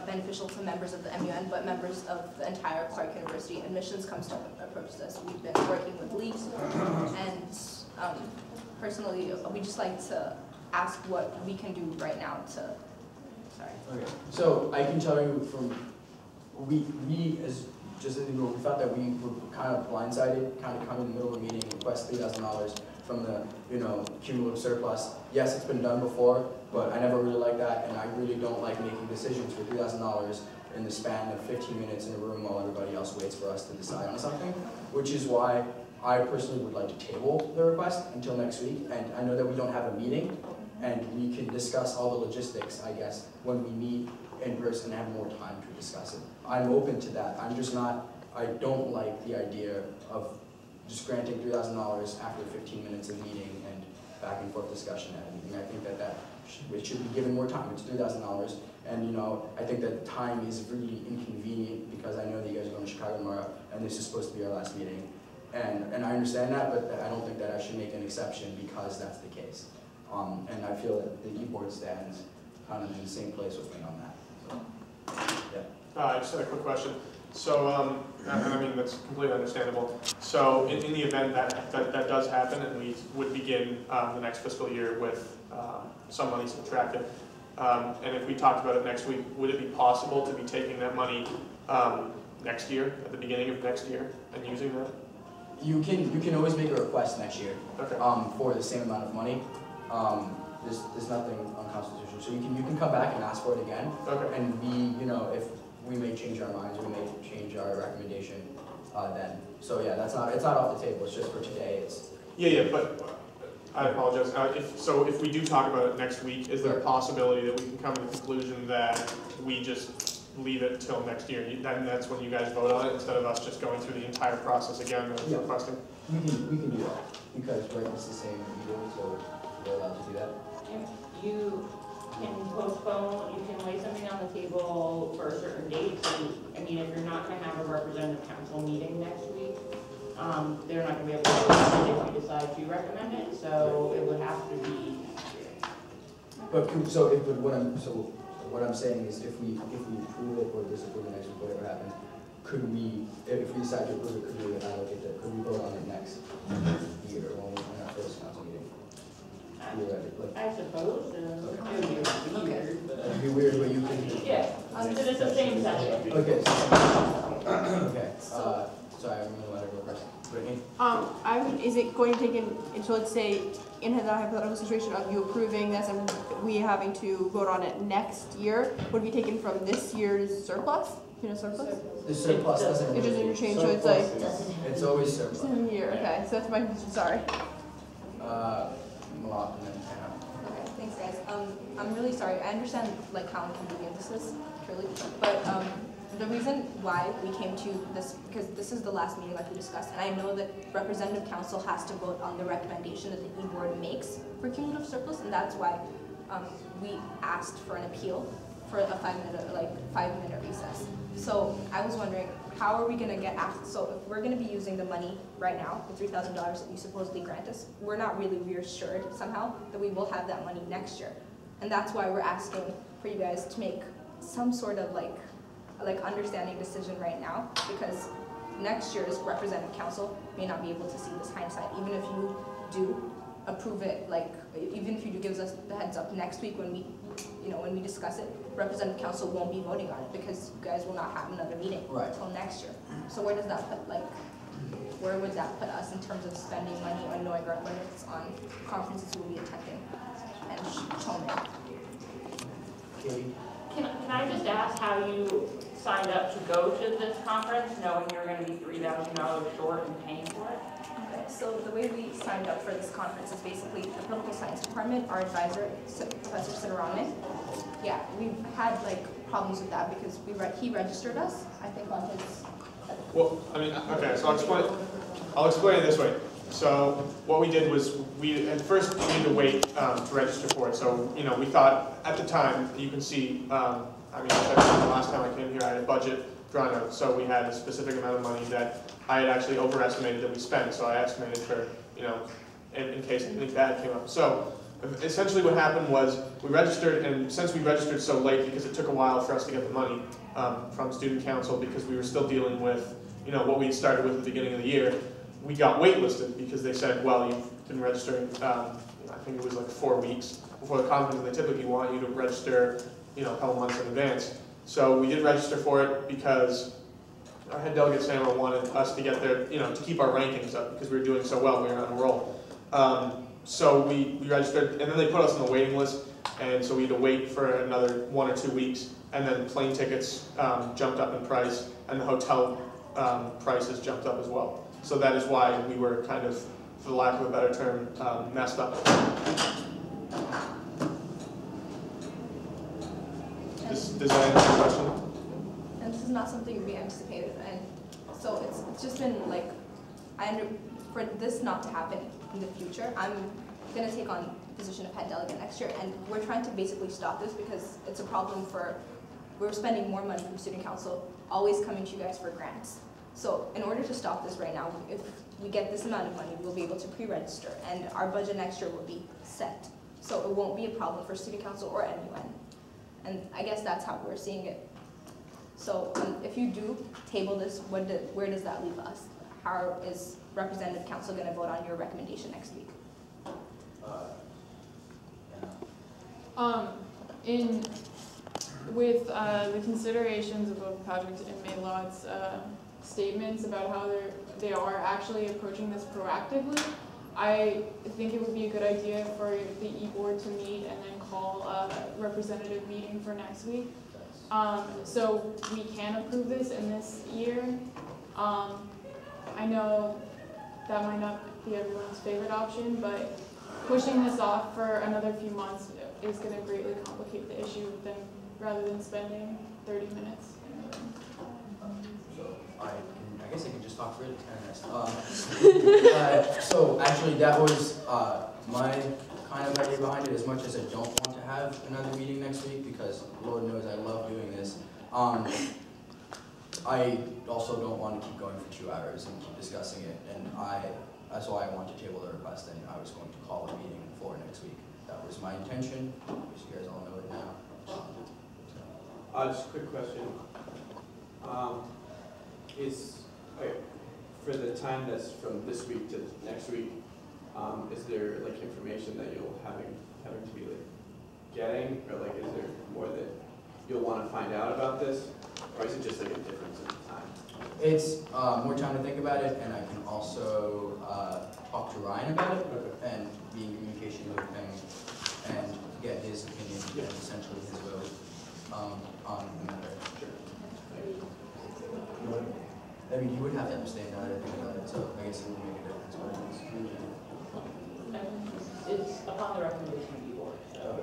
beneficial to members of the MUN, but members of the entire Clark University. Admissions comes to approach this. We've been working with leagues, and personally, we just like to ask what we can do right now to, sorry. Okay, so I can tell you from, we as, just as you know, we felt that we were kind of blindsided, kind of come in the middle of a meeting and request $3,000 from the, cumulative surplus. Yes, it's been done before, but I never really liked that, and I really don't like making decisions for $3,000 in the span of 15 minutes in a room while everybody else waits for us to decide on something, which is why I personally would like to table the request until next week, and I know that we don't have a meeting, and we can discuss all the logistics, I guess, when we meet in person and have more time to discuss it. I'm open to that. I'm just not, I don't like the idea of just granting $3,000 after 15 minutes of meeting and back and forth discussion at a meeting. I think that it should be given more time. It's $3,000, and I think that time is really inconvenient because I know that you guys are going to Chicago tomorrow, and this is supposed to be our last meeting. And I understand that, but I don't think that I should make an exception because that's the case. And I feel that the e-board stands kind of in the same place with me on that. So, yeah. I just had a quick question. So, and I mean, that's completely understandable. So, in the event that does happen, and we would begin the next fiscal year with some money subtracted, and if we talked about it next week, would it be possible to be taking that money next year, at the beginning of next year, and using that? You can always make a request next year, okay, for the same amount of money. There's nothing unconstitutional, so you can come back and ask for it again. Okay. And if we may change our minds, we may change our recommendation then. So yeah, it's not off the table. It's just for today. Yeah, but I apologize. If we do talk about it next week, is there a possibility that we can come to the conclusion that we just leave it till next year? Then that's when you guys vote on it instead of us just going through the entire process again of requesting. We can do that because it's the same meeting, so we're allowed to do that. You can postpone, you can lay something on the table for a certain date. So, I mean, if you're not going to have a representative council meeting next week, they're not going to be able to recommend it if you decide to recommend it. So it would have to be next year. But what I'm saying is, if we approve it or disapprove it next week, whatever happens, could we, if we decide to approve it, could we allocate that? Could we vote on it next year when our first council meeting? I suppose. It'd be weird, but you can. Yeah, because it's the same session. Okay. Okay. Sorry, I'm gonna let her go first. Brittany? Is it going to take until, let's say, in the hypothetical situation of you approving this and we having to vote on it next year, would it be taken from this year's surplus? Surplus? The surplus doesn't. It doesn't change, so it's like. It's always surplus. Same year, okay, so that's my question, sorry. Okay, thanks guys. I'm really sorry. I understand how inconvenient this is, truly, but the reason why we came to this, because this is the last meeting like we discussed, and I know that representative council has to vote on the recommendation that the e-board makes for cumulative surplus, and that's why we asked for an appeal for a 5-minute recess. So I was wondering, how are we going to get after? So if we're going to be using the money right now, the $3,000 that you supposedly grant us, we're not really reassured somehow that we will have that money next year, and that's why we're asking for you guys to make some sort of understanding decision right now, because next year's representative council may not be able to see this hindsight. Even if you do approve it, even if you do give us the heads up next week when we discuss it, representative council won't be voting on it because you guys will not have another meeting until next year. So where does that put, where would that put us in terms of spending money or knowing our limits on conferences we'll be attending and showing? Katie? Can I just ask how you signed up to go to this conference, knowing you're going to be $3,000 short and paying for it? Okay, so the way we signed up for this conference is basically the political science department, our advisor, Professor Siddharaman. Yeah, we've had problems with that because he registered us, I think, on his. Well, I mean, okay, so I'll explain it this way. So what we did was at first we needed to wait to register for it. So we thought at the time, you can see, I mean, the last time I came here, I had a budget drawn out. So we had a specific amount of money that I had actually overestimated that we spent. So I estimated for in case anything bad came up. So essentially what happened was we registered, and since we registered so late because it took a while for us to get the money from student council because we were still dealing with, you know, what we started with at the beginning of the year, we got waitlisted because they said, well, you've been registering, I think it was like 4 weeks before the conference, and they typically want you to register, you know, a couple months in advance. So we did register for it because our head delegate Samra wanted us to get there, you know, to keep our rankings up because we were doing so well, we were on a roll. So we registered, and then they put us on the waiting list, and so we had to wait for another 1 or 2 weeks, and then plane tickets jumped up in price, and the hotel prices jumped up as well. So that is why we were kind of, for lack of a better term, messed up. Does that answer the question? And this is not something we anticipated, and so it's just been like, for this not to happen in the future, I'm gonna take on the position of head delegate next year, and we're trying to basically stop this because it's a problem we're spending more money from student council, always coming to you guys for grants. So in order to stop this right now, if we get this amount of money, we'll be able to pre-register, and our budget next year will be set. So it won't be a problem for student council or MUN. And I guess that's how we're seeing it. So if you do table this, where does that leave us? How is representative council going to vote on your recommendation next week? With the considerations of both Patrick's and Maylot's statements about how they are actually approaching this proactively, I think it would be a good idea for the e-board to meet and then call a representative meeting for next week. So we can approve this in this year. I know that might not be everyone's favorite option, but pushing this off for another few months is going to greatly complicate the issue rather than spending 30 minutes. I guess I could just talk for it. So actually that was my kind of idea behind it, as much as I don't want to have another meeting next week because Lord knows I love doing this. I also don't want to keep going for 2 hours and keep discussing it, and that's why I want to table the request, and I was going to call a meeting for next week. That was my intention, because you guys all know it now. Just a quick question. For the time that's from this week to next week, is there like information that you'll having to be like getting, or like is there more that you'll want to find out about this, or is it just like a difference in time? It's more time to think about it, and I can also talk to Ryan about it, and be in communication with him, and get his opinion and essentially his vote on the matter. I mean, you would have to understand that I think about it, so I guess it would make a difference. It's upon the recommendation of the board. So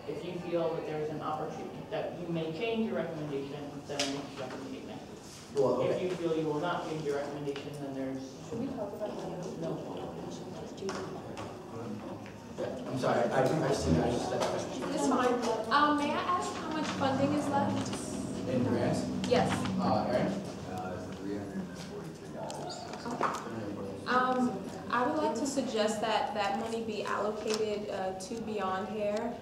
if you feel that there's an opportunity that you may change your recommendation, then make your recommendation next week. Well, okay. If you feel you will not change your recommendation, then there's Should we talk about that? no. I'm sorry, I just stepped out. It's fine. May I ask how much funding is left? In grants? Yes. Aaron? $343. I would like to suggest that that money be allocated to Beyond Hair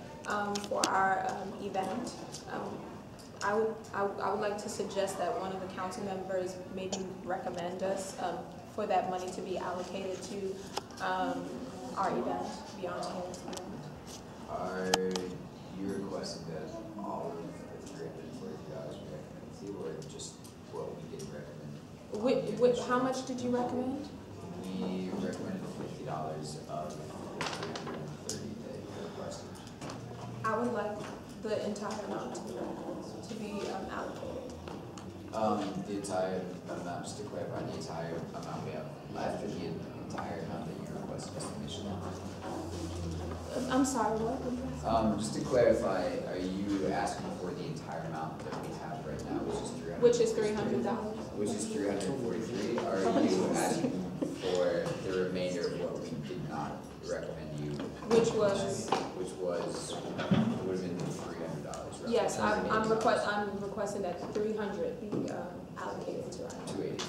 for our event. I would like to suggest that one of the council members maybe recommend us for that money to be allocated to our event, Beyond Hair's event. Are you requesting that all of the $343 we recommend to, or just what we did recommend? How much did you recommend? We recommended $50 of the $330 that you requested. I would like the entire amount to be allocated. The entire amount, just to clarify, the entire amount we have left, or the entire amount that you requested just initially? I'm sorry, what? Just to clarify, are you asking for the entire amount that we have right now, Which is $300. Which is $343. Are you asking for the remainder of what we did not recommend you? Which was? Which was, it would have been $300. Right? Yes, I'm requesting that 300 be allocated to us. 280.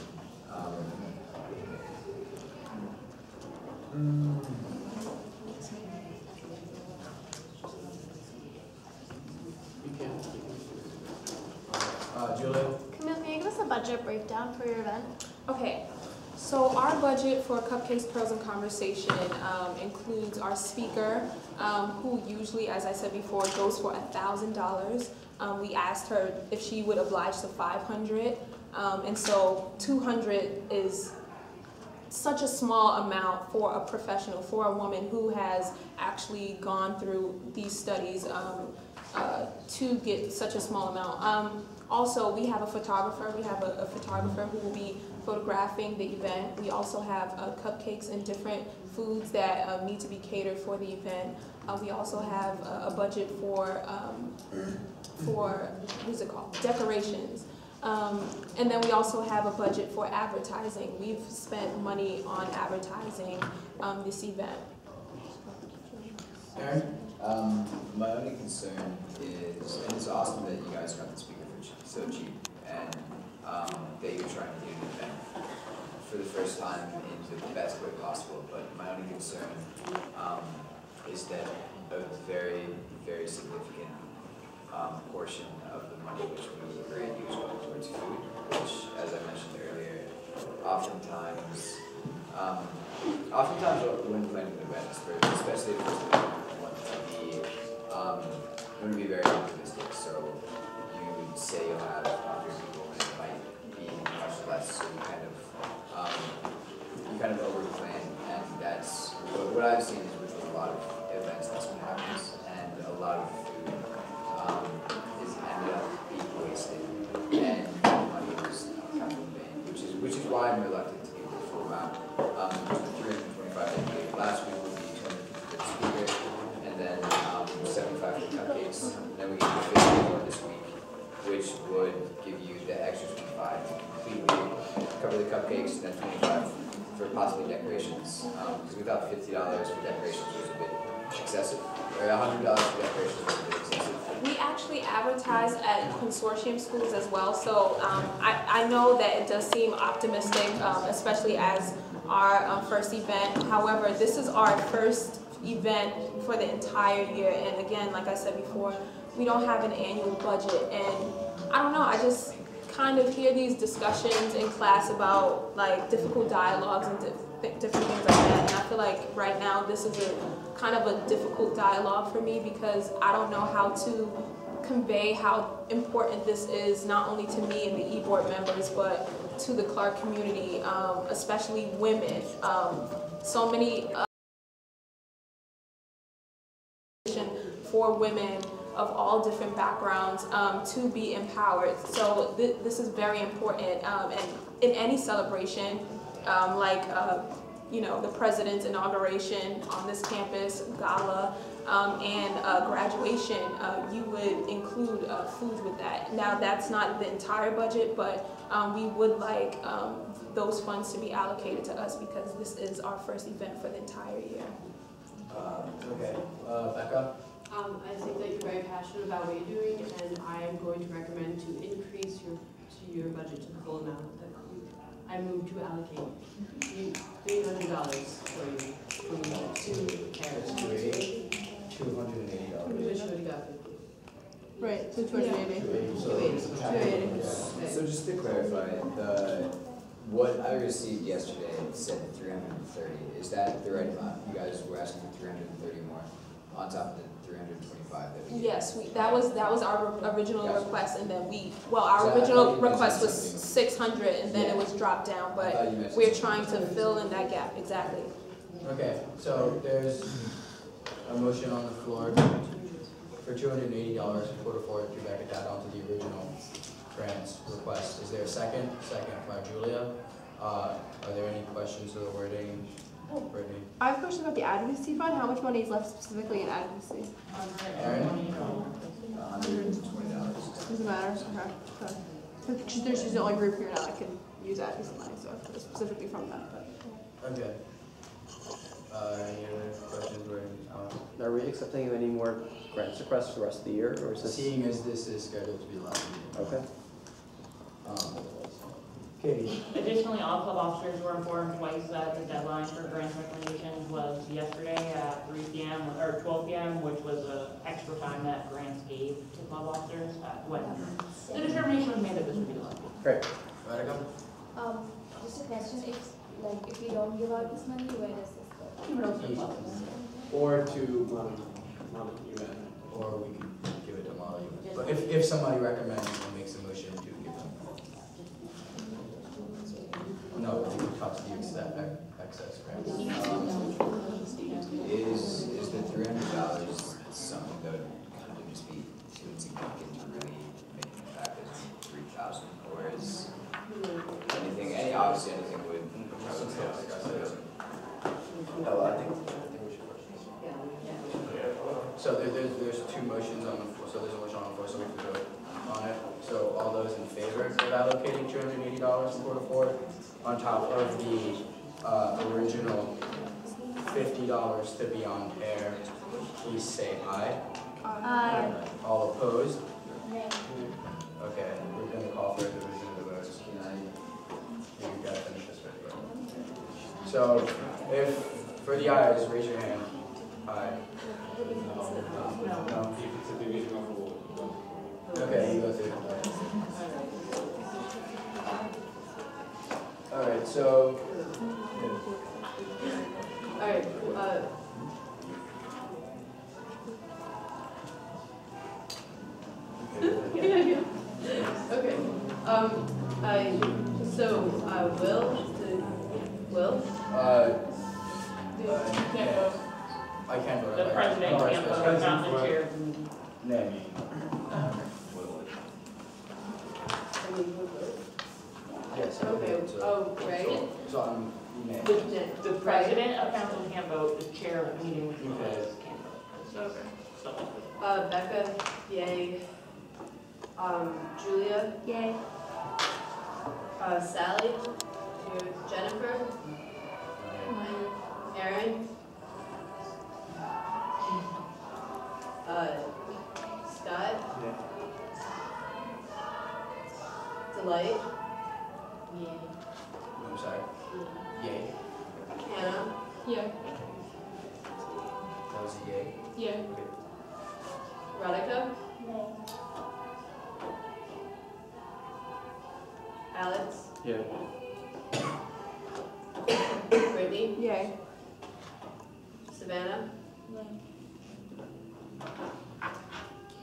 budget breakdown for your event? Okay, so our budget for Cupcakes, Pearls, and Conversation includes our speaker, who usually, as I said before, goes for $1,000. We asked her if she would oblige to $500, and so $200 is such a small amount for a professional, for a woman who has actually gone through these studies to get such a small amount. Also, we have a photographer. We have a photographer who will be photographing the event. We also have cupcakes and different foods that need to be catered for the event. We also have a budget for what's it called? Decorations. And then we also have a budget for advertising. We've spent money on advertising this event. Aaron? My only concern is, and it's awesome that you guys got the speaker for so cheap, and that you're trying to do an event for the first time in the best way possible. But my only concern is that a very, very significant portion of the money which we grant you is going towards food, which, as I mentioned earlier, oftentimes when planning an event, especially if it's going to be very optimistic. So you would say you'll have 100 people, and it might be much less. So you kind of over-plan, and that's what I've seen is with a lot of events that's what happens, and a lot of food is ended up being wasted, and money was kind of in vain, which is why I'm reluctant to give the full amount. The 325 that we gave last week would be 250 for the speaker, and then 75 for cupcakes, and then we gave you 50 more this week, which would give you the extra 25 to completely cover the cupcakes, and then 25 for possibly decorations, because we thought $50 for decorations was a bit excessive, or $100 for decorations was a bit excessive. We actually advertise at consortium schools as well, so I know that it does seem optimistic, especially as our first event. However, this is our first event for the entire year, and again, like I said before, we don't have an annual budget, and I don't know, I just kind of hear these discussions in class about like difficult dialogues and different things like that, and I feel like right now this is a kind of a difficult dialogue for me because I don't know how to convey how important this is, not only to me and the e-board members, but to the Clark community, especially women. So many for women of all different backgrounds to be empowered. So this is very important, and in any celebration, you know, the president's inauguration on this campus, gala, and graduation, you would include food with that. Now that's not the entire budget, but we would like those funds to be allocated to us because this is our first event for the entire year. Okay, Becca? I think that you're very passionate about what you're doing, and I am going to recommend to increase your budget to the full amount that I move to allocate $300 for you from 2 carrots. $280. Which would have got 50. Right, so 280. 280. So just to clarify, what I received yesterday said 330. Is that the right amount? You guys were asking for 330 more on top of the 325 that we gave? Yes, that was our original request, and then our original request was 600, and then it was dropped down, but we're trying to fill in that gap, exactly. Okay, so there's a motion on the floor for $280 to put forward to back it down onto the original grants request. Is there a second? Second by Julia. Are there any questions to the wording? Brittany? I have a question about the advocacy fund. How much money is left specifically in advocacy? Aaron? $120. Doesn't matter. Okay. Because there's the only group here now that can use advocacy money, so it's specifically from that. But. Okay. Any other questions or Are we accepting any more grants requests for the rest of the year, or is this? Seeing as this is scheduled to be the last meeting. Okay. Katie? Additionally, all club officers were informed twice that the deadline for grant recommendations was yesterday at 3 p.m. or 12 p.m., which was extra time that grants gave to club officers when the determination was made that this would be the last. Great. Radhika? Just a question, if we don't give out this money, where does this go? Or to Mama UN. Or we could give it to Molly. But if somebody recommends and makes a motion to give them. No, I think it cuts the excess grants. Is the $300 something that would kind of just be too insignificant to really make an impact at 3,000, or is anything, obviously anything would. No, I think we should So there's two motions on the floor, so there's a motion on the floor, so we can vote on it. So all those in favor of allocating $280 to Porta Fort on top of the original $50 to Beyond Air, please say aye. Aye. All opposed? Nay. Okay, we're going to call for a division of the votes. You gotta finish this right. So if for the ayes, raise your hand. Aye. No. If it's a division of rule. Okay, you go through. All right, so. All right, okay, Will? I can't vote. The president can't vote, not the chair. Nay. Yes. Okay, oh, right. So I'm nay. The president of council can't vote, the chair of the meeting, which is can't vote. So, Becca, yay. Julia? Yay. Sally? Jennifer? Aaron? Scott? Delight? Yay. I'm sorry. Yay. Hannah? Yeah. That was a yay. Yeah. Radhika? Nay. Alex? Yeah. Brittany? Yay. Savannah? Nay.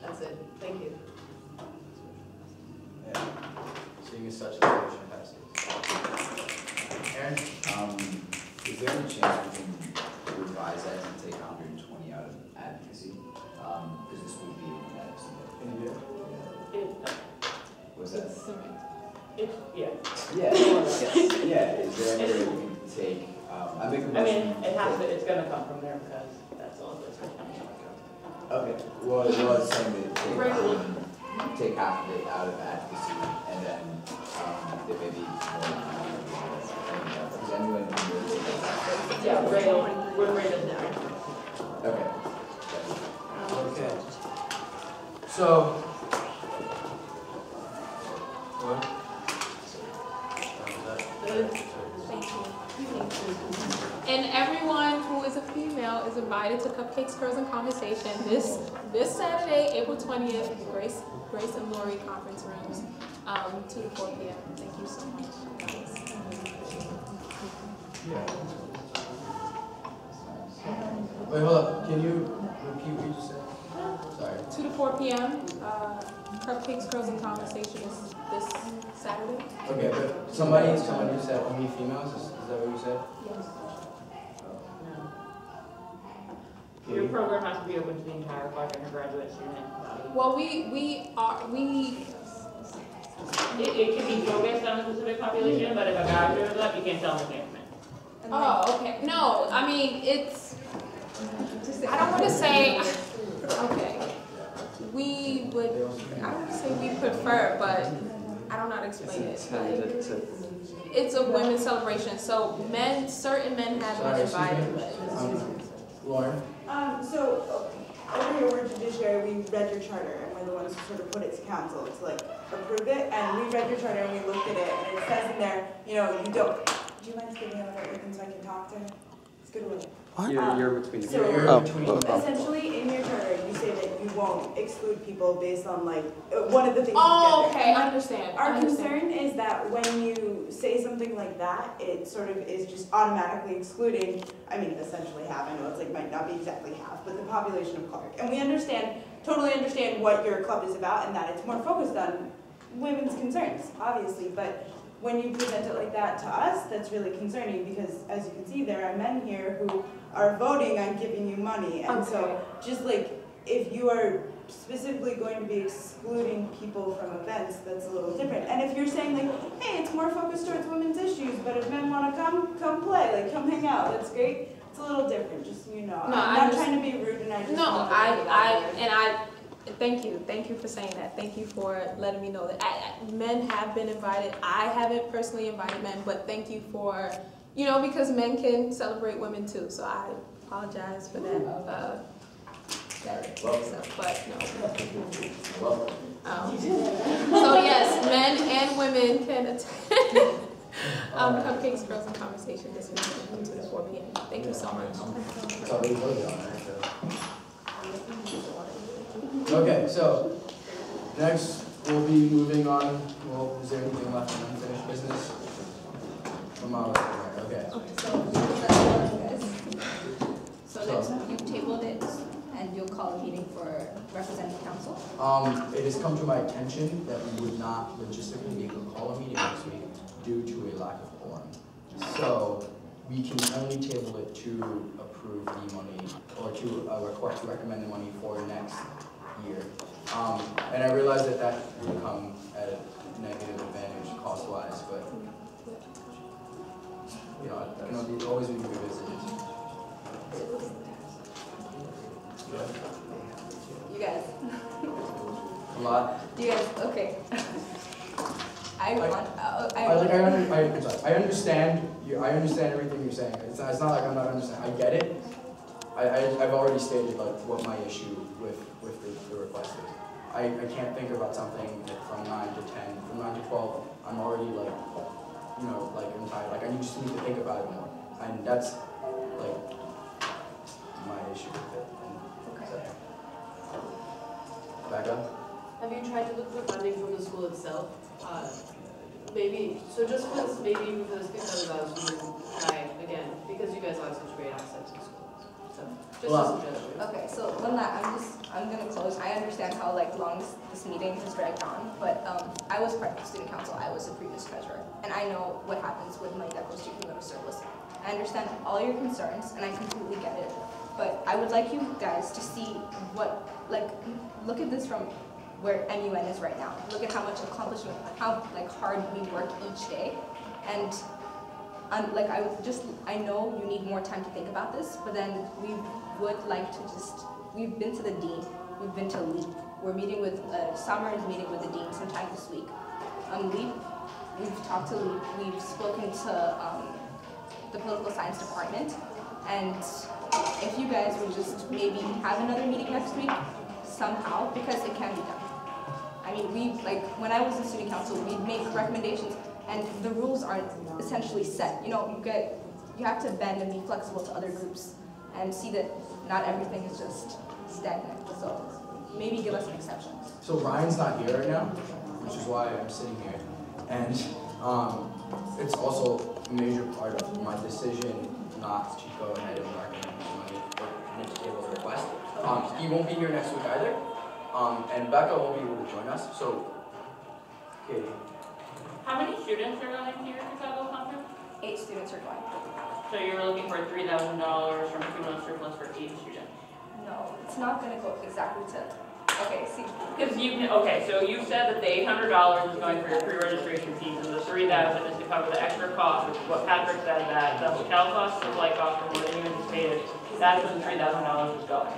That's it, thank you. Yeah. Seeing as such, the motion passes. Aaron? Is there any chance we can revise that and take 120 out of advocacy? Because this would be an advocacy. Was that? Yeah. Yeah. Yeah. Is there any way we can take? I make a motion. I mean, it's gonna come from there because that's all this is. Okay. Well, I was saying that take half of it out of advocacy, and then there may be more. Is anyone? Yeah, we're ready to now. Okay. Okay. So. What? And everyone who is a female is invited to Cupcakes, Curls, and Conversation this Saturday, April 20th, Grace and Lori Conference Rooms, 2 to 4 p.m. Thank you so much, guys. Wait, hold up. Can you repeat what you just said? Sorry. 2 to 4 p.m. Cupcakes, Curls, and Conversation is this Saturday. Okay, but somebody said only females. Is that what you said? Yes. Your program has to be open to the entire undergraduate student body. Well, It can be focused on a specific population, but if a guy shows up, you can't tell him he can't come in. Oh, okay. No, I mean, it's, I don't want to say, okay. We would, I don't want to say we prefer, but I don't know how to explain it. Like, it's a women's celebration, so certain men have been invited, but. Lauren? So over here, we're judiciary, we read your charter, and we're the ones who sort of put it to council to like approve it, and we read your charter and we looked at it, and it says in there, you don't, do you mind giving me another open so I can talk to her? It's good with it. What? You're between the So, essentially, in your charter, you say that you won't exclude people based on like, one of the things. Oh, okay, I understand. Our concern is that when say something like that, it sort of is just automatically excluding, I mean, essentially half, I know it's like might not be exactly half, but the population of Clark. And we totally understand what your club is about and that it's more focused on women's concerns, obviously, but when you present it like that to us, that's really concerning because, as you can see, there are men here who are voting on giving you money. And so just like, if you are specifically going to be excluding people from events, that's a little different. And if you're saying like, hey, it's more focused towards women's issues, but if men want to come play, like come hang out, that's great. It's a little different, just so you know. No, I'm not trying to be rude, and I just want to thank you for saying that. Thank you for letting me know that men have been invited. I haven't personally invited men, but thank you for, because men can celebrate women too. So I apologize for that. But no. So yes, men and women can attend Cupcakes, Girls, and Conversation this weekend to the 4 p.m. Thank you so much. It's already voted on, right? Okay, so next we'll be moving on. Well, is there anything left in unfinished business? From our okay. So next, you tabled it, and you'll call a meeting for representative council? It has come to my attention that we would not logistically be able to call a meeting next week due to a lack of quorum. So we can only table it to approve the money, or to recommend the money for next year. And I realize that that would come at a negative advantage cost-wise, but it can always be revisited. You guys. A lot. You guys, okay. I understand everything you're saying. It's not like I'm not understanding. I get it. I've already stated like what my issue with the request is. I can't think about something from 9 to 10, from 9 to 12. I'm already I'm tired. Like I just need to think about it more, and that's like my issue with it. Okay. Back up. Have you tried to look for funding from the school itself? Maybe for this $600,000 we would try again, because you guys are such great assets in school. So just a suggestion. Okay, so on that, I'm gonna close. I understand how long this meeting has dragged on, but I was part of the student council. I was the previous treasurer, and I know what happens with money that goes to community service. I understand all your concerns, and I completely get it. But I would like you guys to see look at this from where MUN is right now. Look at how much accomplishment, how hard we work each day, and I know you need more time to think about this, but then we would like to we've been to the dean, we've been to LEAP. We're meeting with, Summer is meeting with the dean sometime this week. LEAP, we've talked to LEAP, we've spoken to the political science department, and if you guys would just maybe have another meeting next week, somehow, because it can be done. I mean, when I was in student council, we'd make recommendations, and the rules are essentially set. You have to bend and be flexible to other groups, and see that not everything is just stagnant. So maybe give us an exception. So Ryan's not here right now, which is why I'm sitting here, and it's also a major part of my decision not to go ahead and recommend money or to table the request. He won't be here next week either, and Becca won't be able to join us. So, Katie. How many students are going here to Chicago Conference? 8 students are going. So you're looking for $3,000 from 2 months surplus for each student? No, it's not going to go exactly to. Okay, see. Because so you said that the $800 is going for your pre-registration fees, and the $3,000 is to cover the extra cost, which is what Patrick said, that the hotel costs, the flight costs are more than you anticipated. That's where the $3,000 is going.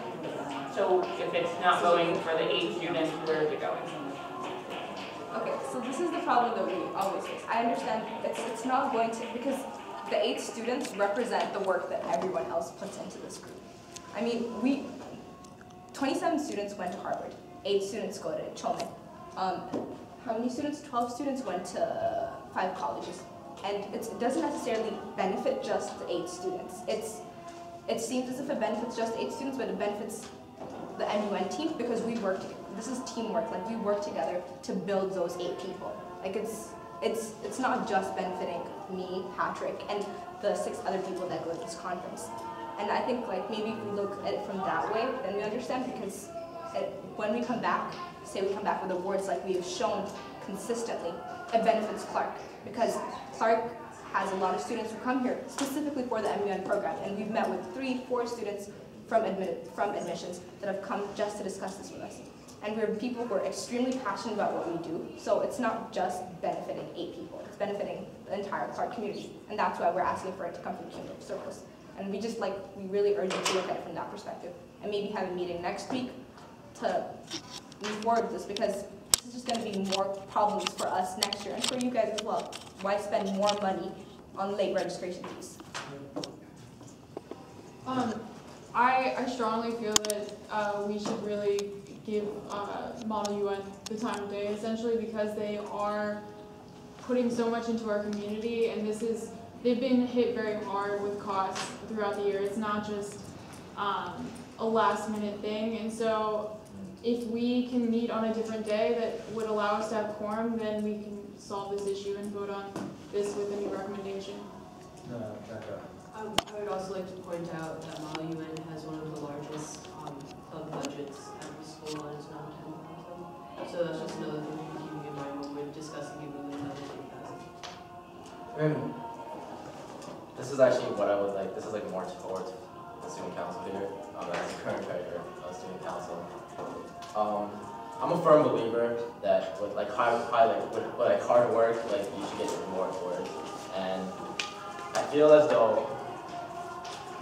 So if it's not going for the 8 students, where is it going? Okay, so this is the problem that we always face. I understand it's not going to, because the 8 students represent the work that everyone else puts into this group. I mean, 27 students went to Harvard, 8 students go to Chomin. How many students? 12 students went to 5 colleges. And it doesn't necessarily benefit just the 8 students. It seems as if it benefits just 8 students, but it benefits the MUN team because we work together. This is teamwork. We work together to build those 8 people. it's not just benefiting me, Patrick, and the 6 other people that go to this conference. And I think like maybe if we look at it from that way, then we understand, because when we come back, say we come back with awards like we have shown consistently, it benefits Clark, because Clark has a lot of students who come here specifically for the MUN program, and we've met with 3-4 students from admissions that have come just to discuss this with us. And we're people who are extremely passionate about what we do, so it's not just benefiting 8 people, it's benefiting the entire Clark community, and that's why we're asking for it to come from cumulative circles. And we really urge you to look at it from that perspective, and maybe have a meeting next week to move forward with this, because this is just going to be more problems for us next year, and for you guys as well. Why spend more money on late registration fees? I strongly feel that we should really give Model UN the time of day, essentially, because they are putting so much into our community, and they've been hit very hard with costs throughout the year. It's not just a last minute thing, and so if we can meet on a different day that would allow us to have quorum, then we can solve this issue and vote on this with a new recommendation. I would also like to point out that Model UN has one of the largest club budgets at the school, and it's not 10,000. So that's just another thing to be keeping in mind when we're discussing giving them another 8,000. This is actually what I would like. This is like more towards the student council here, as the current treasurer of student council. I'm a firm believer that with like hard work, like you should get your reward for it. And I feel as though,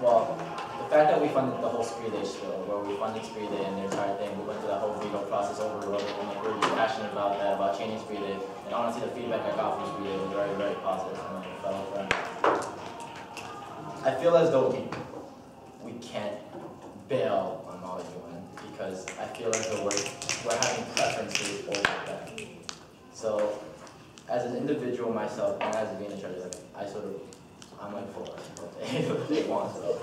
well, the fact that we funded the whole Spree Day spill, where we funded Spree Day and the entire thing, we went through that whole veto process over and like we were passionate about that, about changing Spree Day. And honestly, the feedback I got from Spree Day was very, very positive from my fellow friends. I feel as though we can't bail on Model UN, because I feel as though we're having preferences over that. So, as an individual myself, and as a being a treasurer, like, I'm like for what they want, so.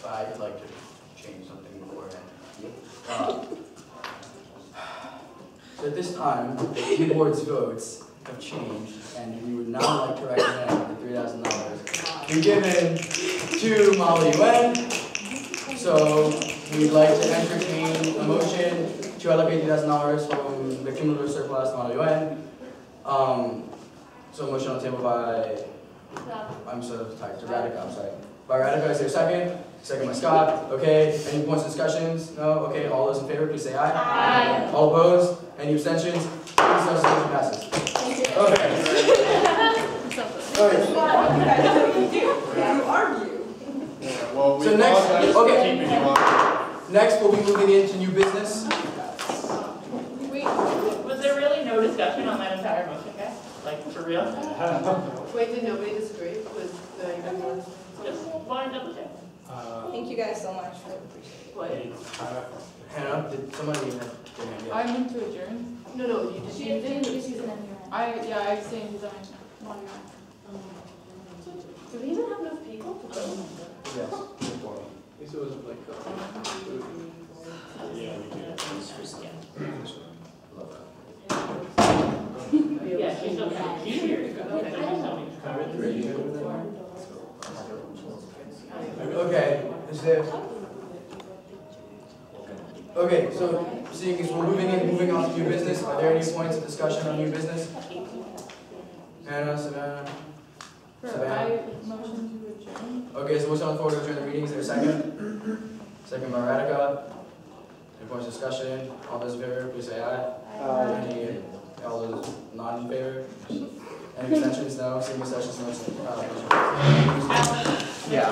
I'd like to change something beforehand. So at this time, the board's votes have changed, and we would now like to recommend the $3,000 be given to Model UN. So we'd like to entertain a motion to allocate $3,000 from the cumulative surplus to Model UN. So a motion on the table by, I'm so tired, to Radica, I'm sorry. By Radica, is there a second? Second by Scott. Okay, any points of discussions? No? Okay, all those in favor, please say aye. Aye. All opposed? Any abstentions? Please notice the motion passes. Okay. You argue. Yeah, well, we So next, apologize for okay. keeping you on. Next, we'll be moving into new business. Wait, was there really no discussion on that entire motion, guys? Like, for real? Wait, did nobody disagree with the everyone? Just wanted to double check. Thank you guys so much. I appreciate it. Hannah, did somebody have their hand yet? I moved to adjourn. No, you just. She didn't, she's an MUN. I abstained because I'm one guy. Do we even have enough people to vote? Yes. This was like, Yeah, we do. Yeah, she's still here. okay, is there? Okay, so seeing as we're moving on to new business, are there any points of discussion on new business? Hannah, Savannah? I motion to adjourn. Okay, so motion on the floor to adjourn the meeting, is there a second? Second by Radica. Any points of discussion? All those in favor, please say aye. Aye. All those not in favor? Any abstentions? No. Seeing abstentions, no. Yeah.